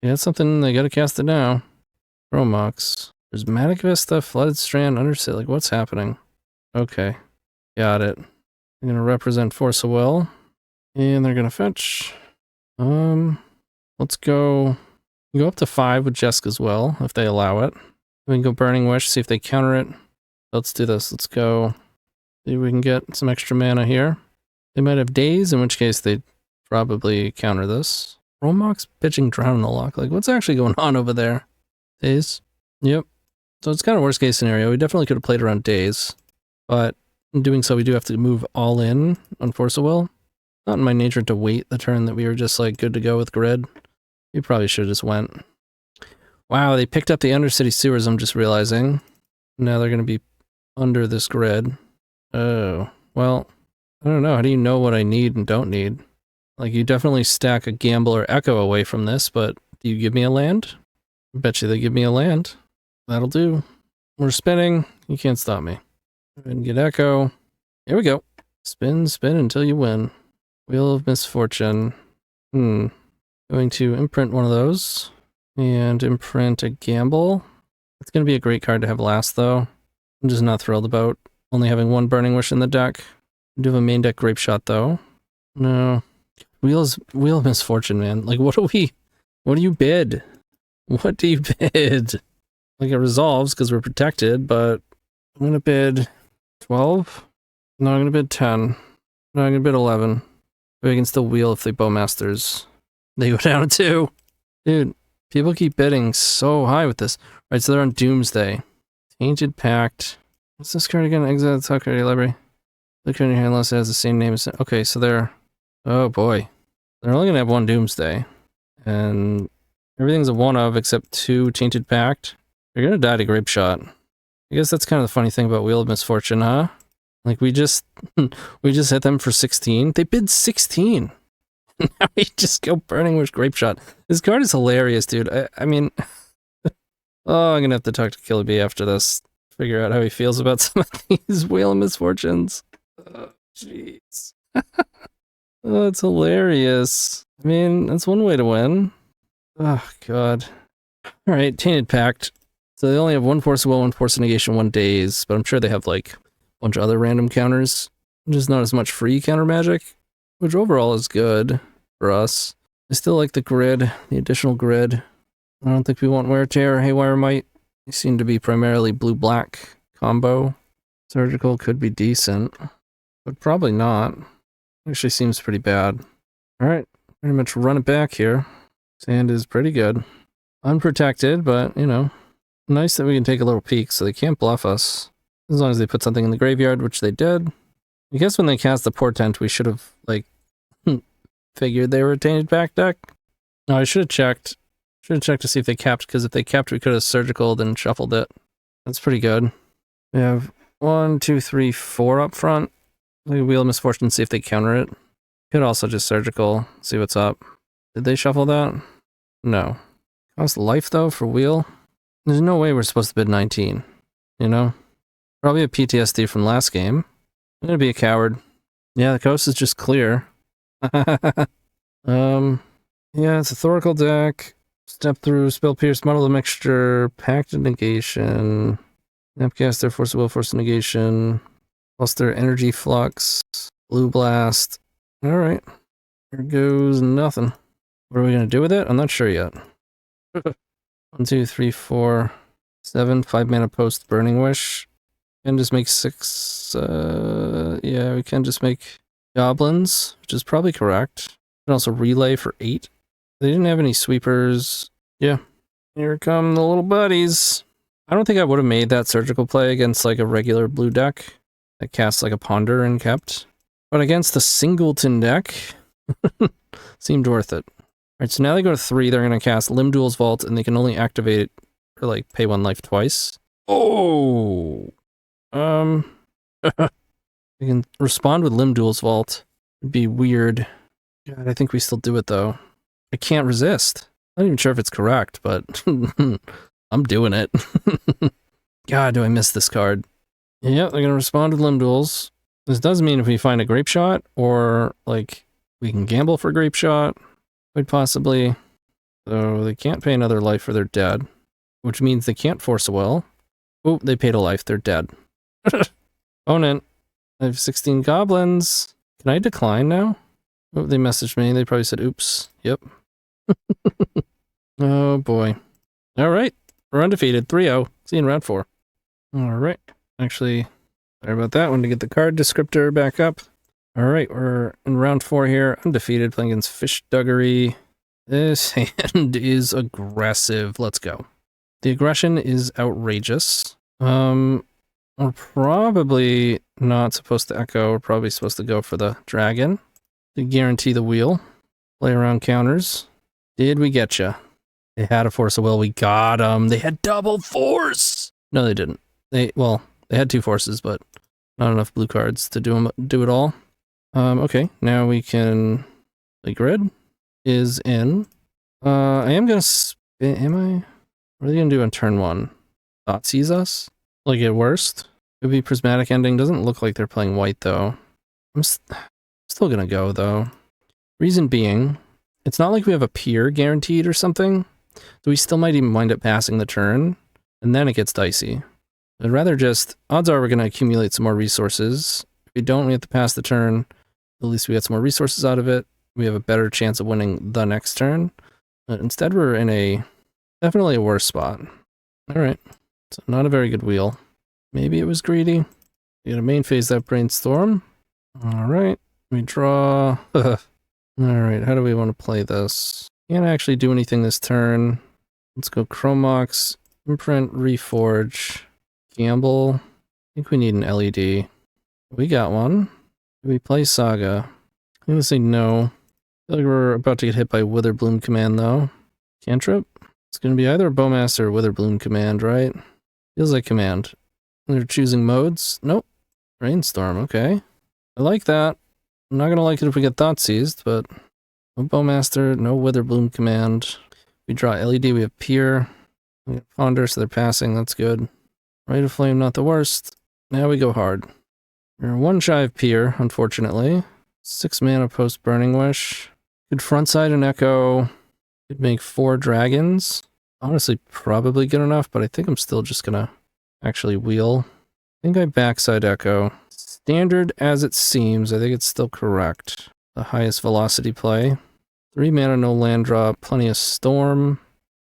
Yeah, that's something they gotta cast it now. Chromox. Prismatic Vista, Flooded Strand, Undercity. Like, what's happening? Okay. Got it. I'm gonna represent Force of Will. And they're gonna fetch. Let's go. We can go up to 5 with Jessica's Will, if they allow it. We can go Burning Wish, see if they counter it. Let's do this. Let's go. See if we can get some extra mana here. They might have Daze, in which case they'd probably counter this. Chromox pitching Drown in the Lock. Like, what's actually going on over there? Daze? Yep. So it's kind of worst case scenario. We definitely could have played around Daze. But in doing so, we do have to move all in on Force of Will. Not in my nature to wait the turn that we were just like good to go with Grid. We probably should have just went. Wow, they picked up the Undercity Sewers, I'm just realizing. Now they're going to be under this grid. Oh, well, I don't know. How do you know what I need and don't need? Like, you definitely stack a Gamble or Echo away from this, but do you give me a land? I bet you they give me a land. That'll do. We're spinning. You can't stop me. Go ahead and get Echo. Here we go. Spin, spin until you win. Wheel of Misfortune. Going to imprint one of those. And imprint a Gamble. It's going to be a great card to have last, though. I'm just not thrilled about only having 1 Burning Wish in the deck. I do have a main deck Grapeshot, though. No. Wheel of Misfortune, man. Like, what do you bid? What do you bid? Like, it resolves because we're protected, but I'm going to bid 12. No, I'm going to bid 10. No, I'm going to bid 11. But I can still wheel if they Bowmasters. They go down to 2. Dude, people keep bidding so high with this. Right, so they're on Doomsday. Tainted Pact. What's this card again? Exile the top card of your library. Look in your hand unless it has the same name as... Okay, so they're... Oh boy. They're only going to have 1 Doomsday. And everything's a 1 of except 2 Tainted Pact. They're going to die to Grapeshot. I guess that's kind of the funny thing about Wheel of Misfortune, huh? Like, we just hit them for 16. They bid 16. Now we just go Burning Wish Grapeshot. This card is hilarious, dude. I mean... Oh, I'm going to have to talk to Killabee after this. Figure out how he feels about some of these Wheel of Misfortunes. Oh, jeez. Oh, it's hilarious. I mean, that's one way to win. Oh, God. Alright, Tainted Pact. So they only have 1 Force of Will, 1 Force of Negation, 1 Daze, but I'm sure they have, like, a bunch of other random counters. Just not as much free counter magic. which overall is good for us. I still like the grid, the additional grid. I don't think we want Wear Tear or Haywire Might. They seem to be primarily blue-black combo. Surgical could be decent, but probably not. Actually seems pretty bad. Alright, pretty much run it back here. Sand is pretty good. Unprotected, but, you know, nice that we can take a little peek so they can't bluff us. As long as they put something in the graveyard, which they did. I guess when they cast the Portent, we should have, like, figured they were a Tainted Pact deck. No, I should have checked. Should have checked to see if they capped, because if they capped, we could have surgical, then shuffled it. That's pretty good. We have 1, 2, 3, 4 up front. Like a Wheel of Misfortune, see if they counter it. Could also just surgical, see what's up. Did they shuffle that? No. Cost life, though, for Wheel? There's no way we're supposed to bid 19, you know? Probably a PTSD from last game. I'm gonna be a coward. Yeah, the coast is just clear. Yeah, it's a Thoracle deck. Step through, Spell Pierce, Muddle the Mixture, Pact of Negation, Snapcaster, Force of Will, Force of Negation, Cluster, Energy Flux, Blue Blast. Alright. Here goes nothing. What are we gonna do with it? I'm not sure yet. 1, 2, 3, 4, 7, 5 mana post, Burning Wish. Can just make 6, yeah, we can just make goblins, which is probably correct. And also relay for 8. They didn't have any sweepers. Yeah. Here come the little buddies. I don't think I would have made that surgical play against like a regular blue deck that casts like a ponder and kept. But against the singleton deck, seemed worth it. Alright, so now they go to 3, they're gonna cast Limb Duel's Vault, and they can only activate it or like pay 1 life twice. Oh! We can respond with Limb Duel's Vault. It'd be weird. God, I think we still do it though. I can't resist. I'm not even sure if it's correct, but I'm doing it. God, do I miss this card. Yeah, they're gonna respond with Limb Duels. This does mean if we find a Grapeshot, or like we can gamble for Grapeshot, quite possibly. So they can't pay another life or they're dead, which means they can't force a will. Oh, they paid a life, they're dead. Opponent, I have 16 goblins. Can I decline now? Oh, they messaged me. They probably said, oops. Yep. Oh, boy. All right. We're undefeated. 3-0. See you in round 4. All right. Actually, sorry about that. Wanted to get the card descriptor back up. All right. We're in round 4 here. Undefeated, playing against Fishduggery. This hand is aggressive. Let's go. The aggression is outrageous. We're probably not supposed to echo. We're probably supposed to go for the dragon to guarantee the wheel. Play around counters. Did we get ya? They had a force of will. We got them. They had double force. No, they didn't. They had 2 forces, but not enough blue cards to do it all. Okay, now we can. The grid is in. I am gonna. Am I? What are they gonna do on turn 1? Thought sees us. Like at worst, could be prismatic ending. Doesn't look like they're playing white though. I'm still gonna go though. Reason being, it's not like we have a peer guaranteed or something, so we still might even wind up passing the turn, and then it gets dicey. I'd rather just, odds are we're gonna accumulate some more resources. If we don't, we have to pass the turn. At least we get some more resources out of it. We have a better chance of winning the next turn. But instead, we're in definitely a worse spot. All right. So not a very good wheel. Maybe it was greedy. We got a main phase that brainstorm. Alright. We draw. Alright, how do we want to play this? Can't actually do anything this turn. Let's go Chromox, Imprint, Reforge, Gamble. I think we need an LED. We got one. Do we play Saga? I'm gonna say no. I feel like we're about to get hit by Witherbloom Command though. Cantrip? It's gonna be either a Bowmaster or Witherbloom Command, right? Feels like command. They're choosing modes. Nope. Rainstorm, okay. I like that. I'm not gonna like it if we get Thought Seized, but no Bowmaster, no Witherbloom Command. We draw LED, we have Peer. We have Ponder, so they're passing, that's good. Rite of Flame, not the worst. Now we go hard. We're 1 shy of Peer, unfortunately. 6 mana post Burning Wish. Good frontside and Echo. Could make 4 dragons. Honestly, probably good enough, but I think I'm still just gonna actually wheel. I think I backside echo. Standard as it seems, I think it's still correct. the highest velocity play. 3 mana, no land drop, plenty of storm.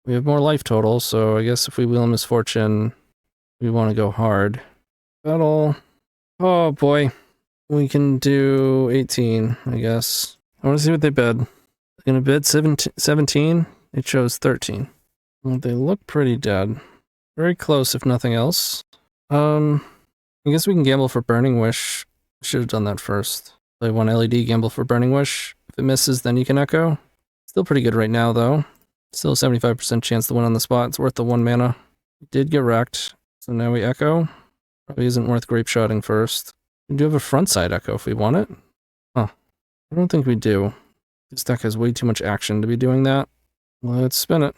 We have more life total, so I guess if we wheel Misfortune, we want to go hard. Battle. Oh boy. We can do 18, I guess. I want to see what they bid. They're going to bid 17. They chose 13. Well, they look pretty dead. Very close, if nothing else. I guess we can gamble for Burning Wish. Should have done that first. Play 1 LED, gamble for Burning Wish. If it misses, then you can Echo. Still pretty good right now, though. Still a 75% chance to win on the spot. It's worth the 1 mana. We did get wrecked, so now we Echo. Probably isn't worth Grapeshotting first. We do have a frontside Echo if we want it. Huh. I don't think we do. This deck has way too much action to be doing that. Let's spin it.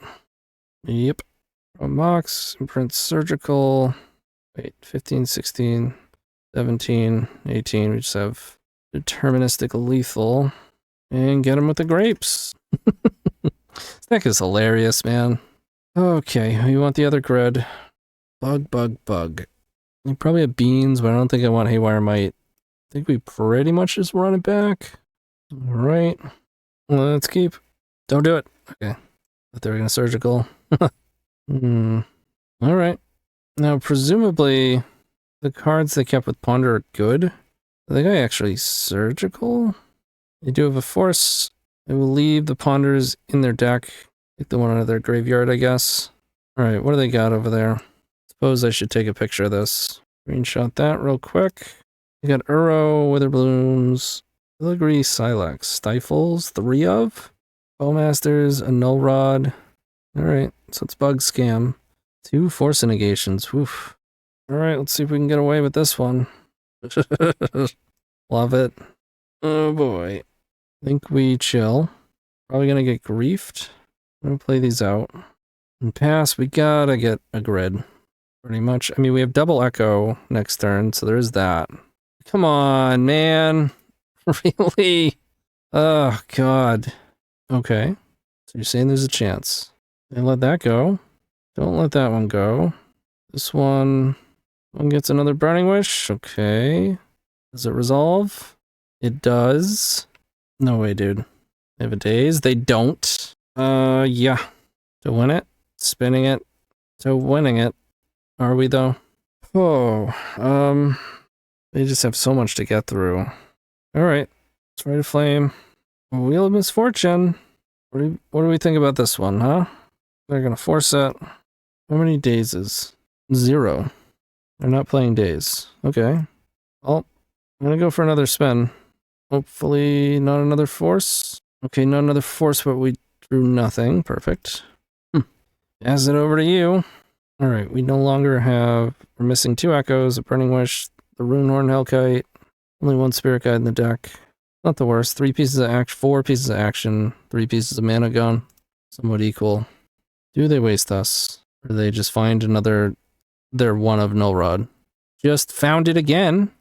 Yep. Mox, Imprint Surgical. Wait, 15, 16, 17, 18. We just have Deterministic Lethal. And get him with the grapes. This deck is hilarious, man. Okay, we want the other grid. Bug, bug, bug. We probably have beans, but I don't think I want Haywire Might. I think we pretty much just run it back. Alright. Let's keep. Don't do it. Okay. But they're gonna surgical. Alright. Now, presumably, the cards they kept with Ponder are good. Are they actually surgical? They do have a force. They will leave the Ponders in their deck. Take the one out of their graveyard, I guess. Alright, what do they got over there? Suppose I should take a picture of this. Screenshot that real quick. We got Uro, Wither Blooms, Filigree, Silex, Stifles, 3 of, Wheelmasters, a Null Rod. Alright, so it's Bug Scam. 2 Force Negations, woof. Alright, let's see if we can get away with this one. Love it. Oh boy. I think we chill. Probably gonna get griefed. I'm gonna play these out. And pass, we gotta get a grid. Pretty much. I mean, we have double Echo next turn, so there's that. Come on, man. Really? Oh, God. Okay. So you're saying there's a chance. And let that go. Don't let that one go. This one gets another Burning Wish. Okay. Does it resolve? It does. No way, dude. They have a daze. They don't. Yeah. To win it. Spinning it. To winning it. Are we, though? Oh, they just have so much to get through. Alright. Let's Rite of Flame. Wheel of Misfortune. What do we think about this one, huh? They're gonna force it. How many dazes? 0. They're not playing daze. Okay. Well, I'm gonna go for another spin. Hopefully not another force. Okay, not another force, but we drew nothing. Perfect. Pass it over to you. Alright, we no longer have... We're missing 2 Echoes, a Burning Wish, the Runehorn Hellkite, only 1 Spirit Guide in the deck. Not the worst. 3 pieces of action, 4 pieces of action, 3 pieces of mana gone. Somewhat equal. Do they waste us? Or do they just find another... Their 1 of Null Rod? Just found it again?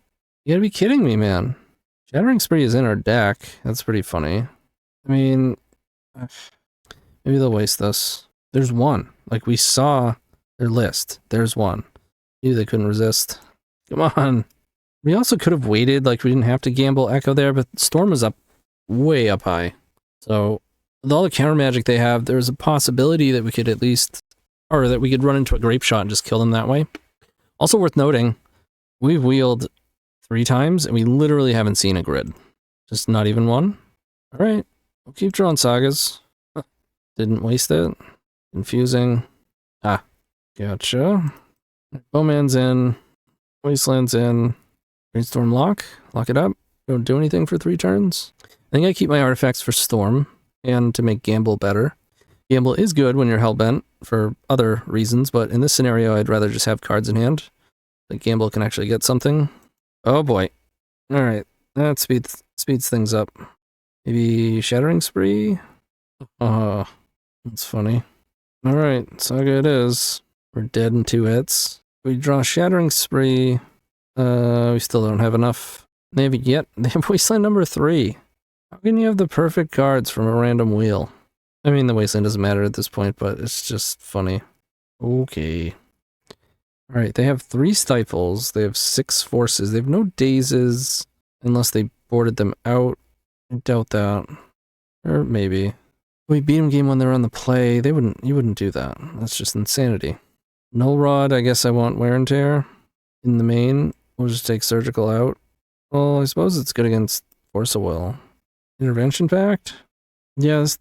You gotta be kidding me, man. Shattering Spree is in our deck. That's pretty funny. I mean... Maybe they'll waste this. There's 1. Like, we saw... their list. There's 1. Maybe they couldn't resist. Come on. We also could have waited, like we didn't have to gamble Echo there, but Storm was up way up high. So with all the counter magic they have, there's a possibility that we could at least, or that we could run into a Grapeshot and just kill them that way. Also worth noting, we've wheeled 3 times and we literally haven't seen a grid. Just not even one. Alright, we'll keep drawing Sagas. Didn't waste it. Confusing. Ah. Gotcha. Bowman's in. Wasteland's in. Brainstorm lock. Lock it up. Don't do anything for 3 turns. I think I keep my artifacts for Storm and to make Gamble better. Gamble is good when you're hellbent for other reasons, but in this scenario, I'd rather just have cards in hand. The Gamble can actually get something. Oh boy. Alright. That speeds things up. Maybe Shattering Spree? Oh, that's funny. Alright, Saga it is. We're dead in 2 hits. We draw Shattering Spree. We still don't have enough. They have Wasteland number 3. How can you have the perfect cards from a random wheel? I mean, the Wasteland doesn't matter at this point, but it's just funny. Okay. Alright, they have 3 Stifles. They have 6 Forces. They have no Dazes, unless they boarded them out. I doubt that. Or maybe. We beat them game when they're on the play. You wouldn't do that. That's just insanity. Null Rod, I guess I want Wear and Tear in the main. We'll just take Surgical out. Well, I suppose it's good against Force of Will. Intervention Pact? Yes.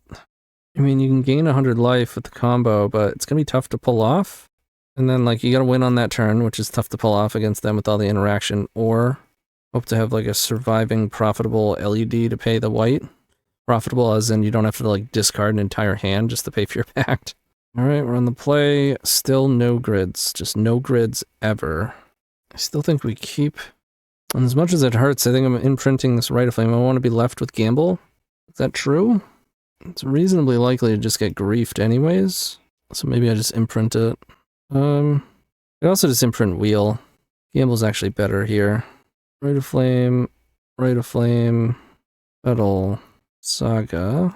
I mean, you can gain 100 life with the combo, but it's going to be tough to pull off. And then, like, you got to win on that turn, which is tough to pull off against them with all the interaction, or hope to have, like, a surviving profitable LED to pay the white. Profitable as in you don't have to, like, discard an entire hand just to pay for your pact. Alright, we're on the play. Still no grids. Just no grids ever. I still think we keep... And as much as it hurts, I think I'm imprinting this Rite of Flame. I want to be left with Gamble. Is that true? It's reasonably likely to just get griefed anyways. So maybe I just imprint it. I also just imprint Wheel. Gamble's actually better here. Rite of Flame, Petal, Saga.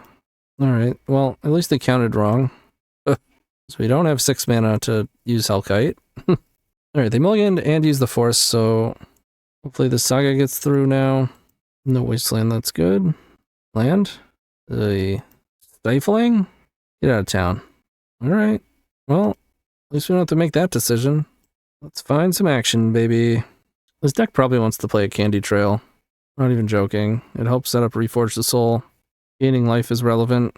Alright, well, at least they counted wrong. So we don't have 6 mana to use Hellkite. Alright, they mulliganed and used the Force, so hopefully the Saga gets through now. No Wasteland, that's good. Land? The Stifling? Get out of town. Alright, well, at least we don't have to make that decision. Let's find some action, baby. This deck probably wants to play a Candy Trail. Not even joking. It helps set up Reforge the Soul. Gaining life is relevant.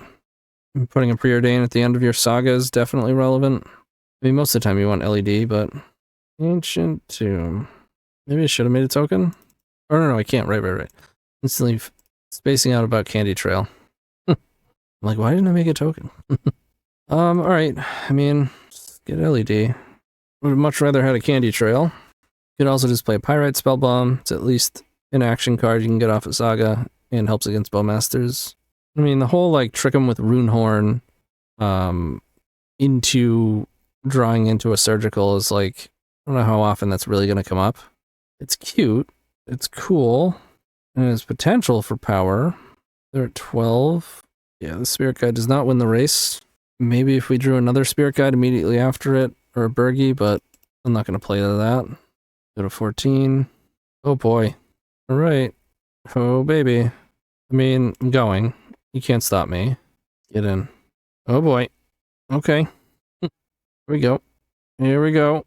And putting a Preordain at the end of your Saga is definitely relevant. I mean, most of the time you want LED, but... Ancient Tomb. Maybe I should have made a token? Oh, no, I can't. Right. Instantly spacing out about Candy Trail. I'm like, why didn't I make a token? Alright. I mean, just get LED. Would have much rather had a Candy Trail. You could also just play a Pyrite Spellbomb. It's at least an action card you can get off of Saga and helps against Bowmasters. I mean, the whole, like, trick them with Runehorn into drawing into a Surgical is, like, I don't know how often that's really going to come up. It's cute. It's cool. And it has potential for power. They're at 12. Yeah, the Spirit Guide does not win the race. Maybe if we drew another Spirit Guide immediately after it, or a Bergie, but I'm not going to play to that. Go to 14. Oh boy. Alright. Oh baby. I mean, I'm going. You can't stop me. Get in. Oh boy. Okay. Here we go. Here we go.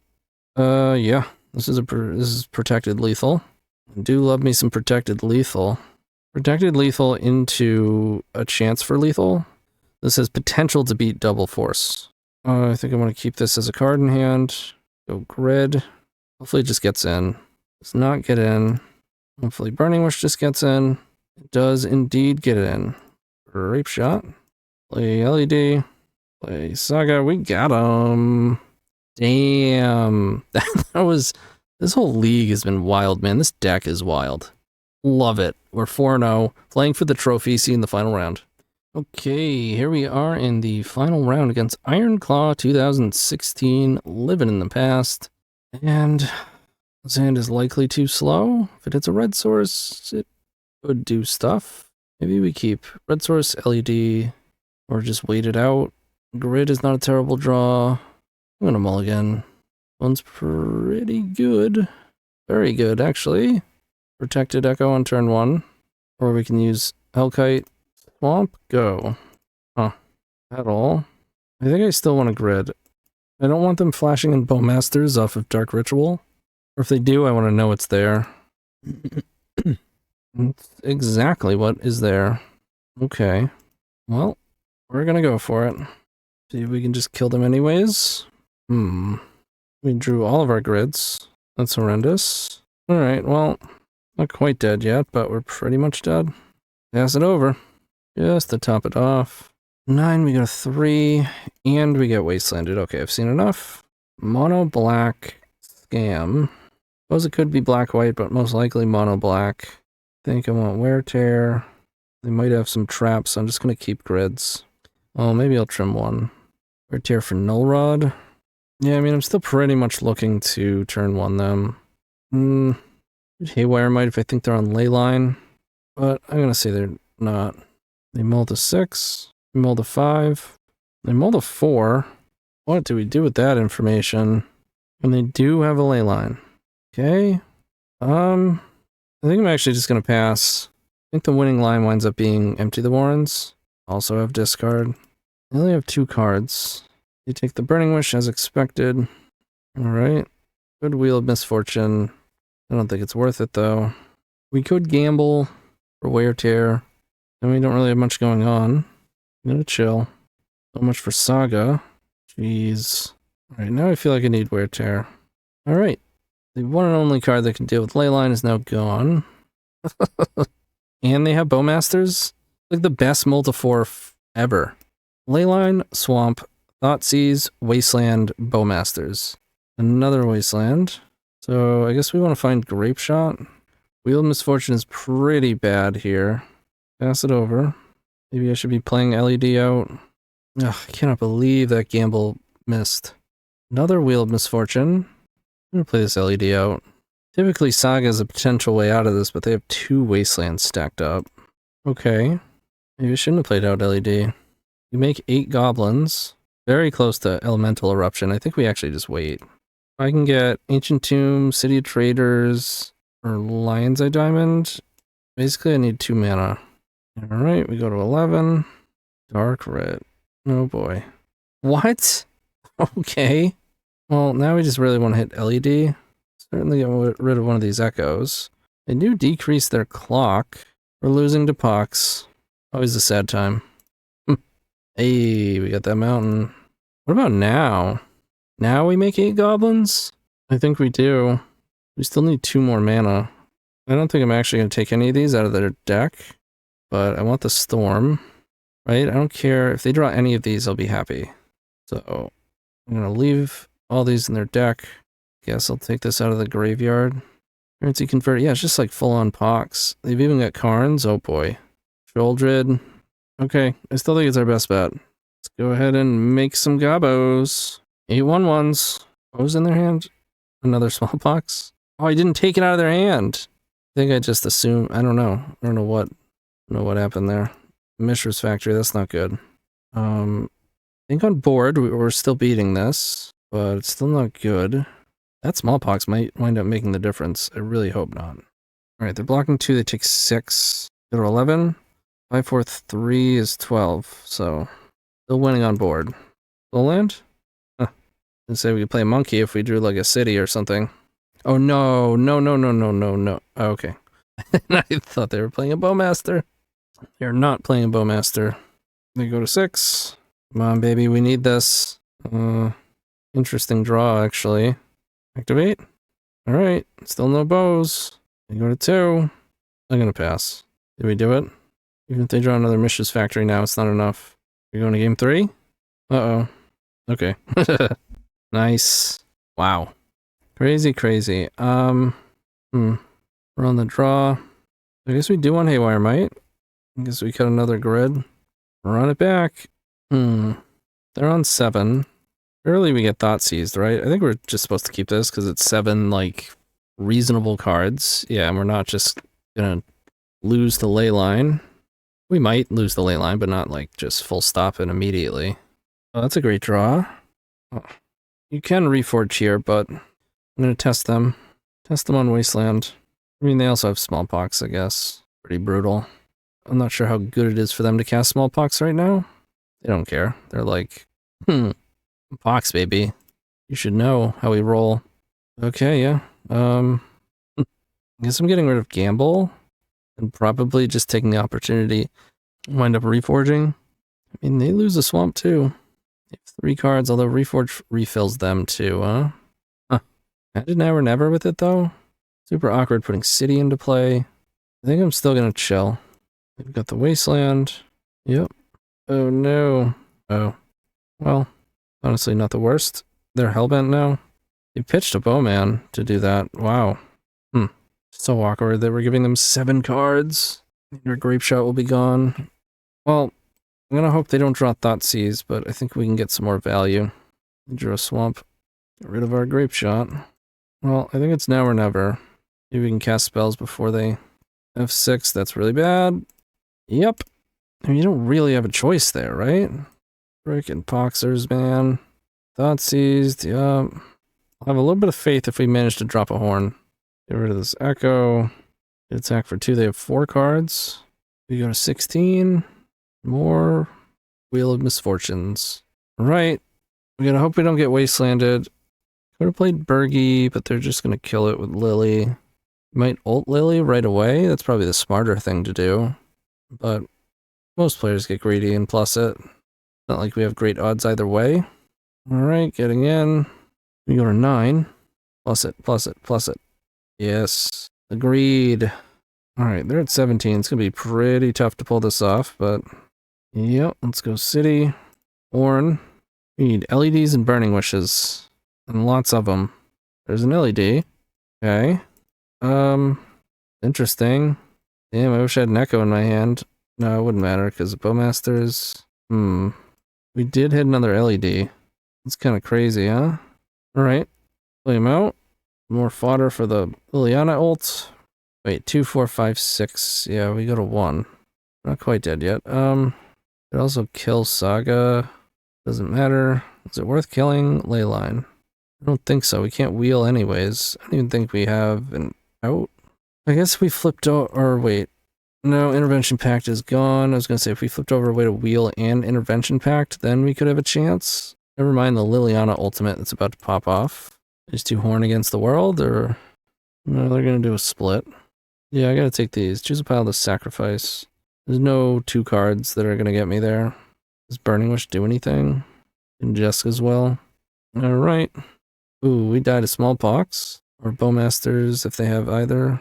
Yeah. This is protected lethal. I do love me some protected lethal. Protected lethal into a chance for lethal. This has potential to beat double force. I think I want to keep this as a card in hand. Go grid. Hopefully it just gets in. Does not get in. Hopefully Burning Wish just gets in. It does indeed get in. Grapeshot. Play LED. Play Saga. We got him. Damn. That was... This whole league has been wild, man. This deck is wild. Love it. We're 4-0. Playing for the trophy. See you in the final round. Okay, here we are in the final round against Ironclaw 2016, living in the past. And this hand is likely too slow. If it hits a red source, it could do stuff. Maybe we keep red source, LED, or just wait it out. Grid is not a terrible draw. I'm gonna mulligan. One's pretty good. Very good, actually. Protected Echo on turn 1. Or we can use Hellkite. Swamp, go. Huh. At all. I think I still want a grid. I don't want them flashing in Bowmasters off of Dark Ritual. Or if they do, I want to know it's there. That's exactly what is there. Okay. Well, we're gonna go for it. See if we can just kill them anyways. We drew all of our grids. That's horrendous. Alright, well, not quite dead yet, but we're pretty much dead. Pass it over. Just to top it off. 9, we go to 3, and we get Wastelanded. Okay, I've seen enough. Mono black scam. Suppose it could be black-white, but most likely mono black. Think I want Wear Tear. They might have some traps, so I'm just gonna keep grids. Oh, maybe I'll trim one. Wear Tear for Null Rod. Yeah, I mean, I'm still pretty much looking to turn 1 them. Haywire might if I think they're on Leyline, but I'm gonna say they're not. They mull to 6, they mull to 5, they mull to 4. What do we do with that information? And they do have a Leyline. Okay. I think I'm actually just gonna pass. think the winning line winds up being empty the warrens. Also have discard. I only have 2 cards. You take the Burning Wish as expected. Alright. Good Wheel of Misfortune. I don't think it's worth it though. We could gamble for Wear Tear. And we don't really have much going on. I'm gonna chill. So much for Saga. Jeez. Alright, now I feel like I need Wear Tear. Alright. The one and only card that can deal with Leyline is now gone. And they have Bowmasters? Like the best multi-4 ever. Leyline, Swamp, Thoughtseize, Wasteland, Bowmasters. Another Wasteland. So I guess we want to find Grapeshot. Wheel of Misfortune is pretty bad here. Pass it over. Maybe I should be playing LED out. Ugh, I cannot believe that gamble missed. Another Wheel of Misfortune. I'm gonna play this LED out. Typically Saga is a potential way out of this, but they have 2 Wastelands stacked up. Okay. Maybe I shouldn't have played out LED. You make 8 goblins. Very close to Elemental Eruption. I think we actually just wait. I can get Ancient Tomb, City of Traders, or Lion's Eye Diamond. Basically I need 2 mana. Alright, we go to 11. Dark Red. Oh boy. What? Okay. Well, now we just really want to hit LED. Certainly get rid of one of these echoes. They do decrease their clock. We're losing to Pox. Always a sad time. Hey, we got that mountain. What about now? Now we make 8 goblins? I think we do. We still need 2 more mana. I don't think I'm actually going to take any of these out of their deck. But I want the Storm. Right? I don't care. If they draw any of these, I'll be happy. So, I'm going to leave all these in their deck. Guess I'll take this out of the graveyard. Currency convert. Yeah, it's just like full-on Pox. They've even got Karns. Oh boy. Sholdred. Okay, I still think it's our best bet. Let's go ahead and make some gobos. 8 1/1s. What was in their hand? Another Smallpox? Oh, I didn't take it out of their hand. I think I just assumed. I don't know. I don't know what happened there. Mishra's Factory. That's not good. I think on board we're still beating this, but it's still not good. That Smallpox might wind up making the difference. I really hope not. Alright, they're blocking 2, they take 6. Go to 11. 5, 4, 3 is 12, so still winning on board. Full land? Huh. I'd say we could play Monkey if we drew like a city or something. Oh no, no, no, no, no, no, no. Oh, okay. I thought they were playing a Bowmaster. They're not playing a Bowmaster. They go to 6. Come on, baby, we need this. Interesting draw, actually. Activate. Alright, still no bows. They go to 2. I'm gonna pass. Did we do it? Even if they draw another Mishra's Factory now, it's not enough. We're going to game 3? Uh-oh. Okay. Nice. Wow. Crazy, crazy. We're on the draw. I guess we do want Haywire Might. I guess we cut another grid. Run it back. They're on 7. Early we get Thoughtseize, right? I think we're just supposed to keep this because it's 7, like, reasonable cards. Yeah, and we're not just gonna lose the ley line. We might lose the ley line, but not, like, just full stop it immediately. Oh, that's a great draw. Oh. You can reforge here, but I'm gonna test them. Test them on Wasteland. I mean, they also have Smallpox, I guess. Pretty brutal. I'm not sure how good it is for them to cast Smallpox right now. They don't care. They're like, Pox, baby. You should know how we roll. Okay, yeah. I guess I'm getting rid of Gamble. And probably just taking the opportunity to wind up reforging. I mean, they lose a swamp too. They have 3 cards, although reforge refills them too, huh? Imagine now or never with it though. Super awkward putting City into play. I think I'm still gonna chill. We've got the Wasteland. Yep. Oh no. Oh. Well, honestly not the worst. They're hellbent now. They pitched a Bowman to do that. Wow. So awkward that we're giving them 7 cards. Your Grapeshot will be gone. Well, I'm gonna hope they don't draw Thoughtseize, but I think we can get some more value. Draw a Swamp. Get rid of our Grapeshot. Well, I think it's now or never. Maybe we can cast spells before they F6. That's really bad. Yep. I mean, you don't really have a choice there, right? Freaking Poxers, man. Thoughtseized, yep. I'll have a little bit of faith if we manage to drop a horn. Get rid of this Echo. Attack for 2. They have 4 cards. We go to 16. More Wheel of Misfortunes. Right. We gotta hope we don't get wastelanded. Could have played Bergie, but they're just gonna kill it with Lily. Might ult Lily right away. That's probably the smarter thing to do. But most players get greedy and plus it. Not like we have great odds either way. Alright, getting in. We go to 9. Plus it, plus it, plus it. Yes. Agreed. Alright, they're at 17. It's gonna be pretty tough to pull this off, but... Yep, let's go City. Ornn. We need LEDs and Burning Wishes. And lots of them. There's an LED. Okay. Interesting. Damn, I wish I had an Echo in my hand. No, it wouldn't matter, because the Bowmasters... We did hit another LED. It's kind of crazy, huh? Alright. Play him out. More fodder for the Liliana ult. Wait, 2, 4, 5, 6. Yeah, we go to 1. Not quite dead yet. It also kills Saga. Doesn't matter. Is it worth killing Leyline? I don't think so. We can't wheel anyways. I don't even think we have an out. I guess we flipped or wait. No, Intervention Pact is gone. I was going to say if we flipped over a way to wheel and Intervention Pact, then we could have a chance. Never mind the Liliana ultimate that's about to pop off. Is 2 Horn against the world, or... No, they're going to do a split. Yeah, I got to take these. Choose a pile to sacrifice. There's no 2 cards that are going to get me there. Does Burning Wish do anything? Ingest as well. Alright. Ooh, we died of smallpox. Or Bowmasters, if they have either.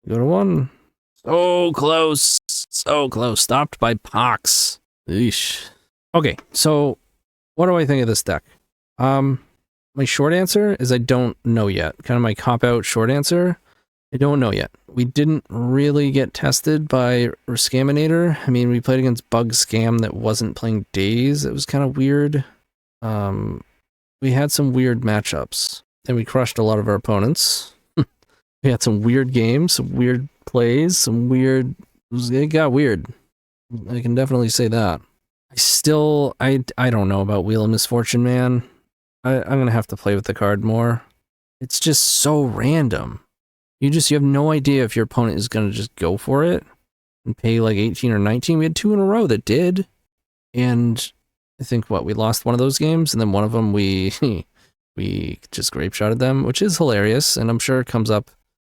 Go to 1. So close. So close. Stopped by pox. Eesh. Okay, so what do I think of this deck? My short answer is I don't know yet. Kind of my cop-out short answer. I don't know yet. We didn't really get tested by Scaminator. I mean, we played against Bug Scam that wasn't playing Daze. It was kind of weird. We had some weird matchups, and we crushed a lot of our opponents. We had some weird games, some weird plays, some weird... It got weird. I can definitely say that. I don't know about Wheel of Misfortune, man. I'm gonna have to play with the card more. It's just so random. You have no idea if your opponent is gonna just go for it and pay like 18 or 19. We had 2 in a row that did. And I think we lost one of those games, and then one of them we just grapeshotted them, which is hilarious, and I'm sure it comes up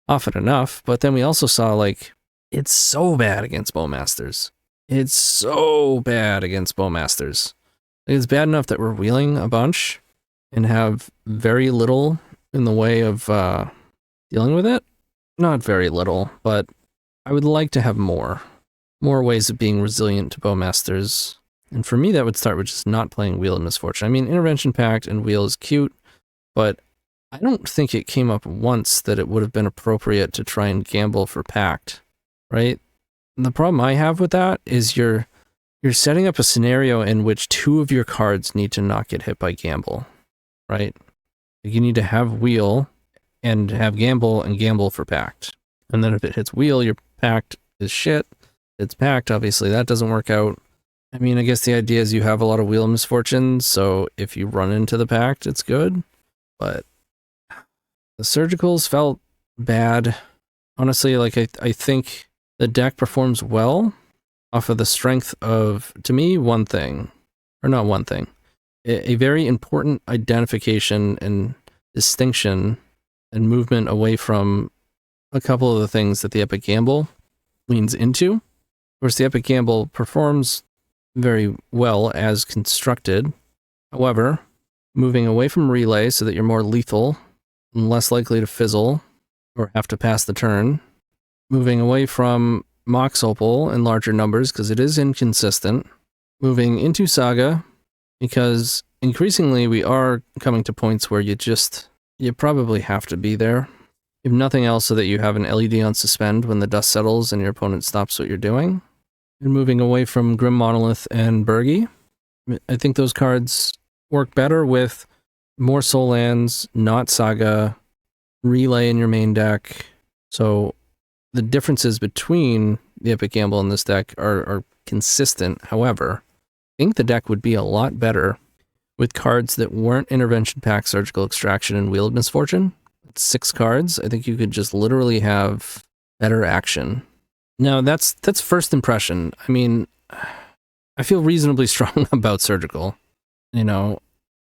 often enough. But then we also saw, like, it's so bad against Bowmasters. It's so bad against Bowmasters. It's bad enough that we're wheeling a bunch and have very little in the way of dealing with it. Not very little, but I would like to have more ways of being resilient to Bowmasters. And for me, that would start with just not playing Wheel of Misfortune. I mean, Intervention Pact and Wheel is cute, but I don't think it came up once that it would have been appropriate to try and gamble for Pact, right? And the problem I have with that is you're setting up a scenario in which 2 of your cards need to not get hit by gamble, right? You need to have Wheel and have gamble and gamble for Pact. And then if it hits Wheel, your Pact is shit. It's Pact, obviously that doesn't work out. I mean, I guess the idea is you have a lot of Wheel of Misfortune, so if you run into the Pact, it's good. But the Surgicals felt bad. Honestly, like, I think the deck performs well off of the strength of, to me, one thing. Or not one thing. A very important identification and distinction and movement away from a couple of the things that the Epic Gamble leans into. Of course, the Epic Gamble performs very well as constructed. However, moving away from relay so that you're more lethal and less likely to fizzle or have to pass the turn. Moving away from Mox Opal in larger numbers because it is inconsistent. Moving into Saga because increasingly we are coming to points where you probably have to be there. If nothing else, so that you have an LED on suspend when the dust settles and your opponent stops what you're doing. And moving away from Grim Monolith and Bergie. I think those cards work better with more soul lands, not Saga, relay in your main deck. So the differences between the Epic Gamble and this deck are consistent. However, I think the deck would be a lot better with cards that weren't Intervention Pact, Surgical Extraction, and Wheel of Misfortune. It's 6 cards. I think you could just literally have better action. Now, that's first impression. I mean, I feel reasonably strong about Surgical. You know,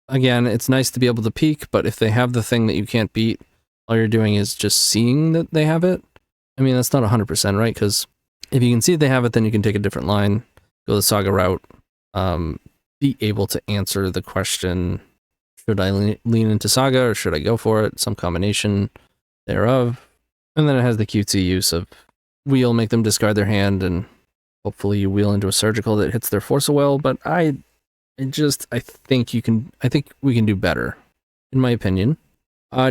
again, it's nice to be able to peek, but if they have the thing that you can't beat, all you're doing is just seeing that they have it. I mean, that's not 100%, right? Because if you can see that they have it, then you can take a different line, go the Saga route, be able to answer the question, should I lean into Saga or should I go for it? Some combination thereof. And then it has the cutesy use of wheel, make them discard their hand, and hopefully you wheel into a Surgical that hits their Force of Will, but I think we can do better, in my opinion.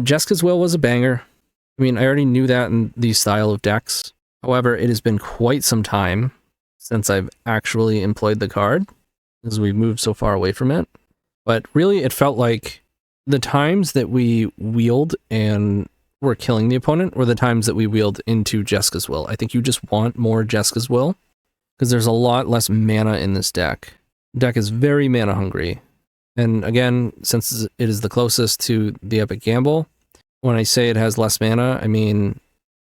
Jeska's Will was a banger. I mean, I already knew that in these style of decks. However, it has been quite some time since I've actually employed the card, as we've moved so far away from it. But really, it felt like the times that we wheeled and were killing the opponent were the times that we wheeled into Jeska's Will. I think you just want more Jeska's Will, because there's a lot less mana in this deck. The deck is very mana hungry. And again, since it is the closest to the Epic Gamble, when I say it has less mana, I mean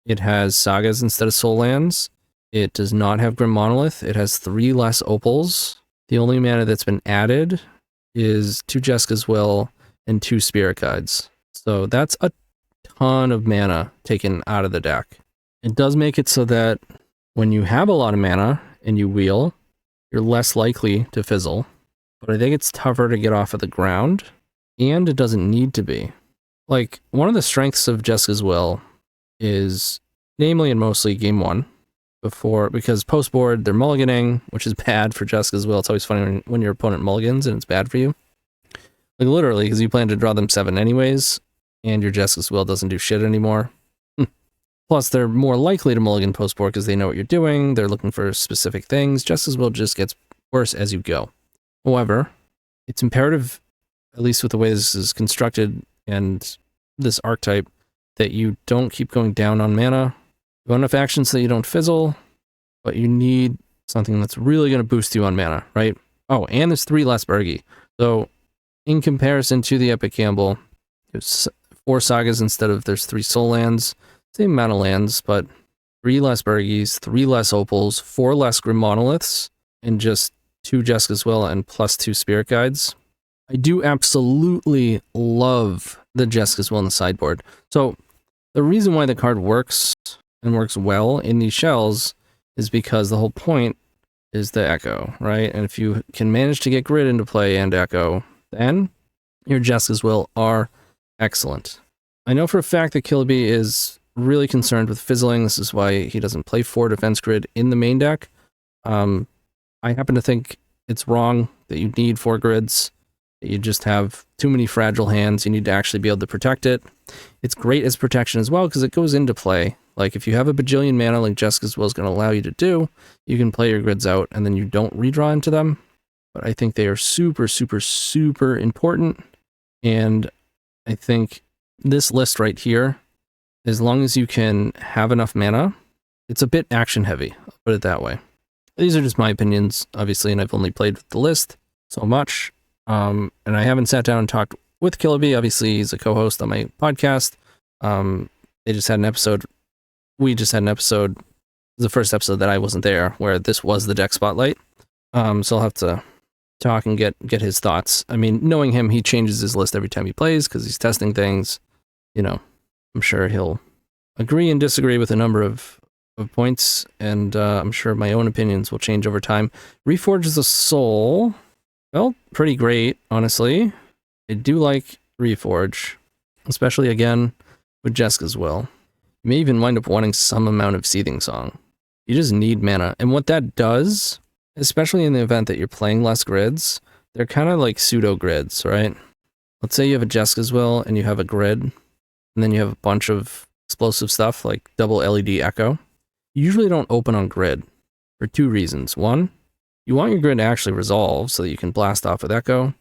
it has Sagas instead of Soul Lands. It does not have Grim Monolith. It has 3 less Opals. The only mana that's been added is 2 Jeska's Will and 2 Spirit Guides. So that's a ton of mana taken out of the deck. It does make it so that when you have a lot of mana and you wheel, you're less likely to fizzle. But I think it's tougher to get off of the ground, and it doesn't need to be. Like, one of the strengths of Jeska's Will is, namely and mostly game 1, because post-board they're mulliganing, which is bad for Jeska's Will. It's always funny when your opponent mulligans and it's bad for you. Like, literally, because you plan to draw them 7 anyways, and your Jeska's Will doesn't do shit anymore. Plus, they're more likely to mulligan post-board because they know what you're doing, they're looking for specific things. Jeska's Will just gets worse as you go. However, it's imperative, at least with the way this is constructed and this archetype, that you don't keep going down on mana. You want enough actions so that you don't fizzle, but you need something that's really going to boost you on mana, right? Oh, and there's 3 less Bergi. So, in comparison to the Epic Gamble, there's 4 Sagas instead of there's 3 Soul Lands. Same amount of lands, but 3 less Bergis, 3 less Opals, 4 less Grim Monoliths, and just 2 Jeska's Will and plus 2 Spirit Guides. I do absolutely love the Jeska's Will in the sideboard. So the reason why the card works and works well in these shells is because the whole point is the Echo, right? And if you can manage to get Grid into play and Echo, then your Jeska's Will are excellent. I know for a fact that Killabee is really concerned with fizzling. This is why he doesn't play 4 defense grid in the main deck. I happen to think it's wrong that you need 4 grids. You just have too many fragile hands. You need to actually be able to protect it. It's great as protection as well because it goes into play. Like if you have a bajillion mana like Jeska's Will is going to allow you to do, you can play your grids out and then you don't redraw into them. But I think they are super, super, super important. And I think this list right here, as long as you can have enough mana, it's a bit action heavy. I'll put it that way. These are just my opinions, obviously, and I've only played with the list so much. And I haven't sat down and talked with Killabee. Obviously, he's a co-host on my podcast. They just had an episode. We just had an episode. It was the first episode that I wasn't there, where this was the deck spotlight. So I'll have to talk and get his thoughts. I mean, knowing him, he changes his list every time he plays because he's testing things. You know, I'm sure he'll agree and disagree with a number of points, and I'm sure my own opinions will change over time. Reforge the Soul felt pretty great, honestly. I do like Reforge, especially again with Jeska's Will. You may even wind up wanting some amount of Seething Song. You just need mana, and what that does, especially in the event that you're playing less grids, they're kind of like pseudo grids, right? Let's say you have a Jeska's Will and you have a grid, and then you have a bunch of explosive stuff like double LED Echo. You usually don't open on grid for 2 reasons. 1, you want your grid to actually resolve so that you can blast off with Echo.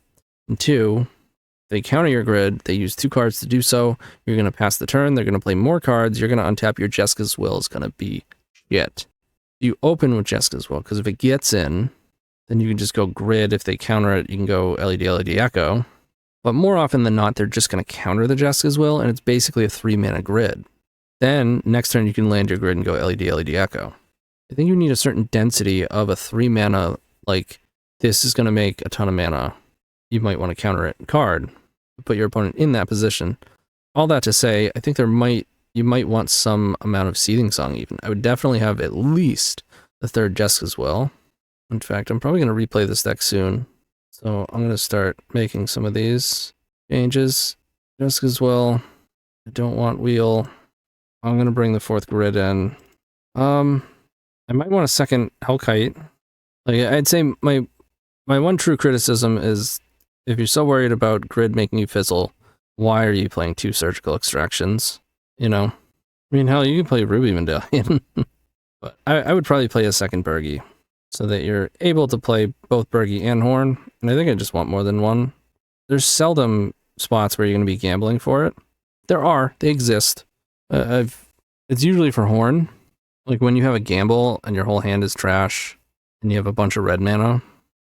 And 2, if they counter your grid, they use 2 cards to do so. You're going to pass the turn, they're going to play more cards, you're going to untap your Jeska's Will, is going to be shit. You open with Jeska's Will, because if it gets in, then you can just go grid. If they counter it, you can go LED Echo. But more often than not, they're just going to counter the Jeska's Will, and it's basically a 3-mana grid. Then next turn you can land your grid and go LED, LED, Echo. I think you need a certain density of a 3 mana, like this is going to make a ton of mana. You might want to counter it card, put your opponent in that position. All that to say, I think you might want some amount of Seething Song even. I would definitely have at least the 3rd Jeska's Will. In fact, I'm probably going to replay this deck soon. So I'm going to start making some of these changes. Jeska's Will. I don't want Wheel. I'm going to bring the 4th grid in. I might want a second Hellkite. Like, I'd say my one true criticism is if you're so worried about grid making you fizzle, why are you playing 2 surgical extractions? You know? I mean, hell, you can play Ruby Medallion. But I would probably play a second Burgie so that you're able to play both Burgie and Horn. And I think I just want more than one. There's seldom spots where you're going to be gambling for it. They exist. It's usually for Horn. Like when you have a gamble and your whole hand is trash and you have a bunch of red mana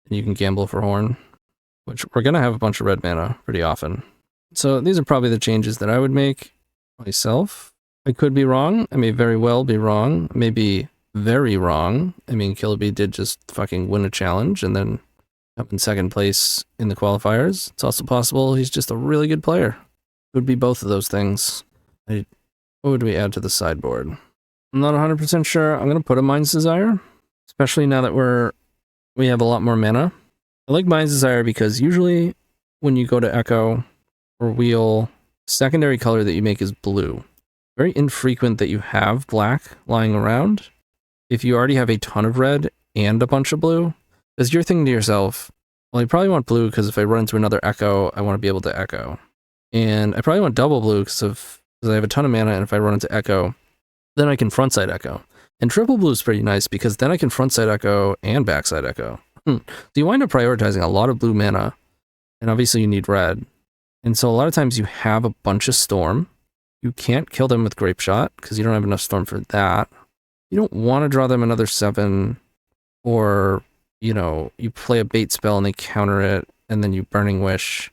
and you can gamble for Horn, which we're going to have a bunch of red mana pretty often. So these are probably the changes that I would make myself. I could be wrong. I may very well be wrong. I may be very wrong. I mean, Killabee did just fucking win a challenge and then up in 2nd place in the qualifiers. It's also possible he's just a really good player. It would be both of those things. What would we add to the sideboard? I'm not 100% sure. I'm going to put a Mind's Desire, especially now that we have a lot more mana. I like Mind's Desire because usually when you go to Echo or Wheel, secondary color that you make is blue. Very infrequent that you have black lying around. If you already have a ton of red and a bunch of blue, because you're thinking to yourself, well, I probably want blue because if I run into another Echo, I want to be able to Echo. And I probably want double blue because I have a ton of mana, and if I run into Echo, then I can frontside Echo. And triple blue is pretty nice because then I can frontside Echo and backside Echo. So you wind up prioritizing a lot of blue mana, and obviously you need red. And so a lot of times you have a bunch of Storm. You can't kill them with Grapeshot because you don't have enough Storm for that. You don't want to draw them another 7, or, you know, you play a bait spell and they counter it, and then you Burning Wish,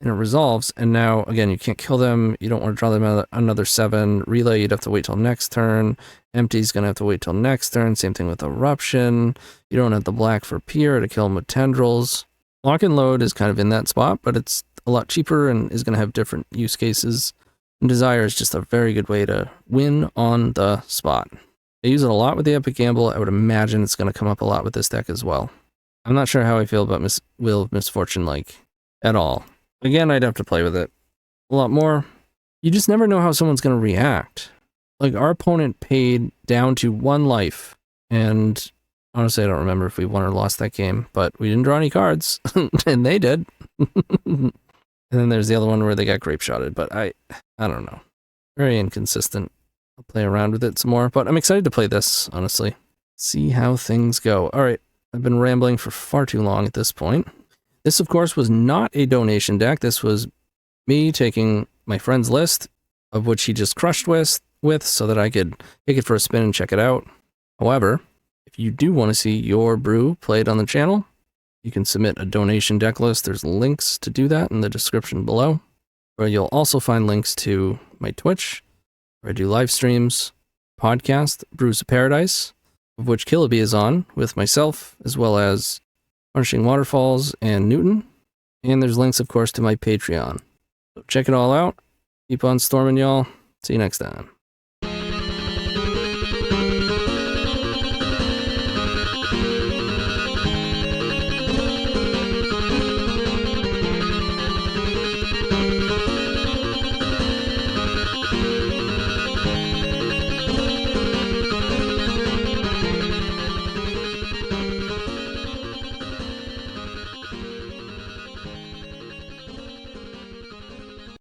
and it resolves, and now, again, you can't kill them, you don't want to draw them another 7, Relay, you'd have to wait till next turn, Empty's gonna have to wait till next turn, same thing with Eruption, you don't have the black for Pier to kill them with Tendrils. Lock and Load is kind of in that spot, but it's a lot cheaper and is gonna have different use cases, and Desire is just a very good way to win on the spot. I use it a lot with the Epic Gamble. I would imagine it's gonna come up a lot with this deck as well. I'm not sure how I feel about Wheel of Misfortune, like, at all. Again, I'd have to play with it a lot more. You just never know how someone's going to react. Like, our opponent paid down to 1 life, and honestly, I don't remember if we won or lost that game, but we didn't draw any cards, and they did. And then there's the other one where they got Grapeshotted, but I don't know. Very inconsistent. I'll play around with it some more, but I'm excited to play this, honestly. See how things go. All right, I've been rambling for far too long at this point. This, of course, was not a donation deck. This was me taking my friend's list, of which he just crushed with so that I could take it for a spin and check it out. However, if you do want to see your brew played on the channel, you can submit a donation deck list. There's links to do that in the description below, where you'll also find links to my Twitch, where I do live streams, podcast, Brews of Paradise, of which Killabee is on with myself, as well as Punishing Waterfalls and Newton. And there's links, of course, to my Patreon. So check it all out. Keep on storming, y'all. See you next time.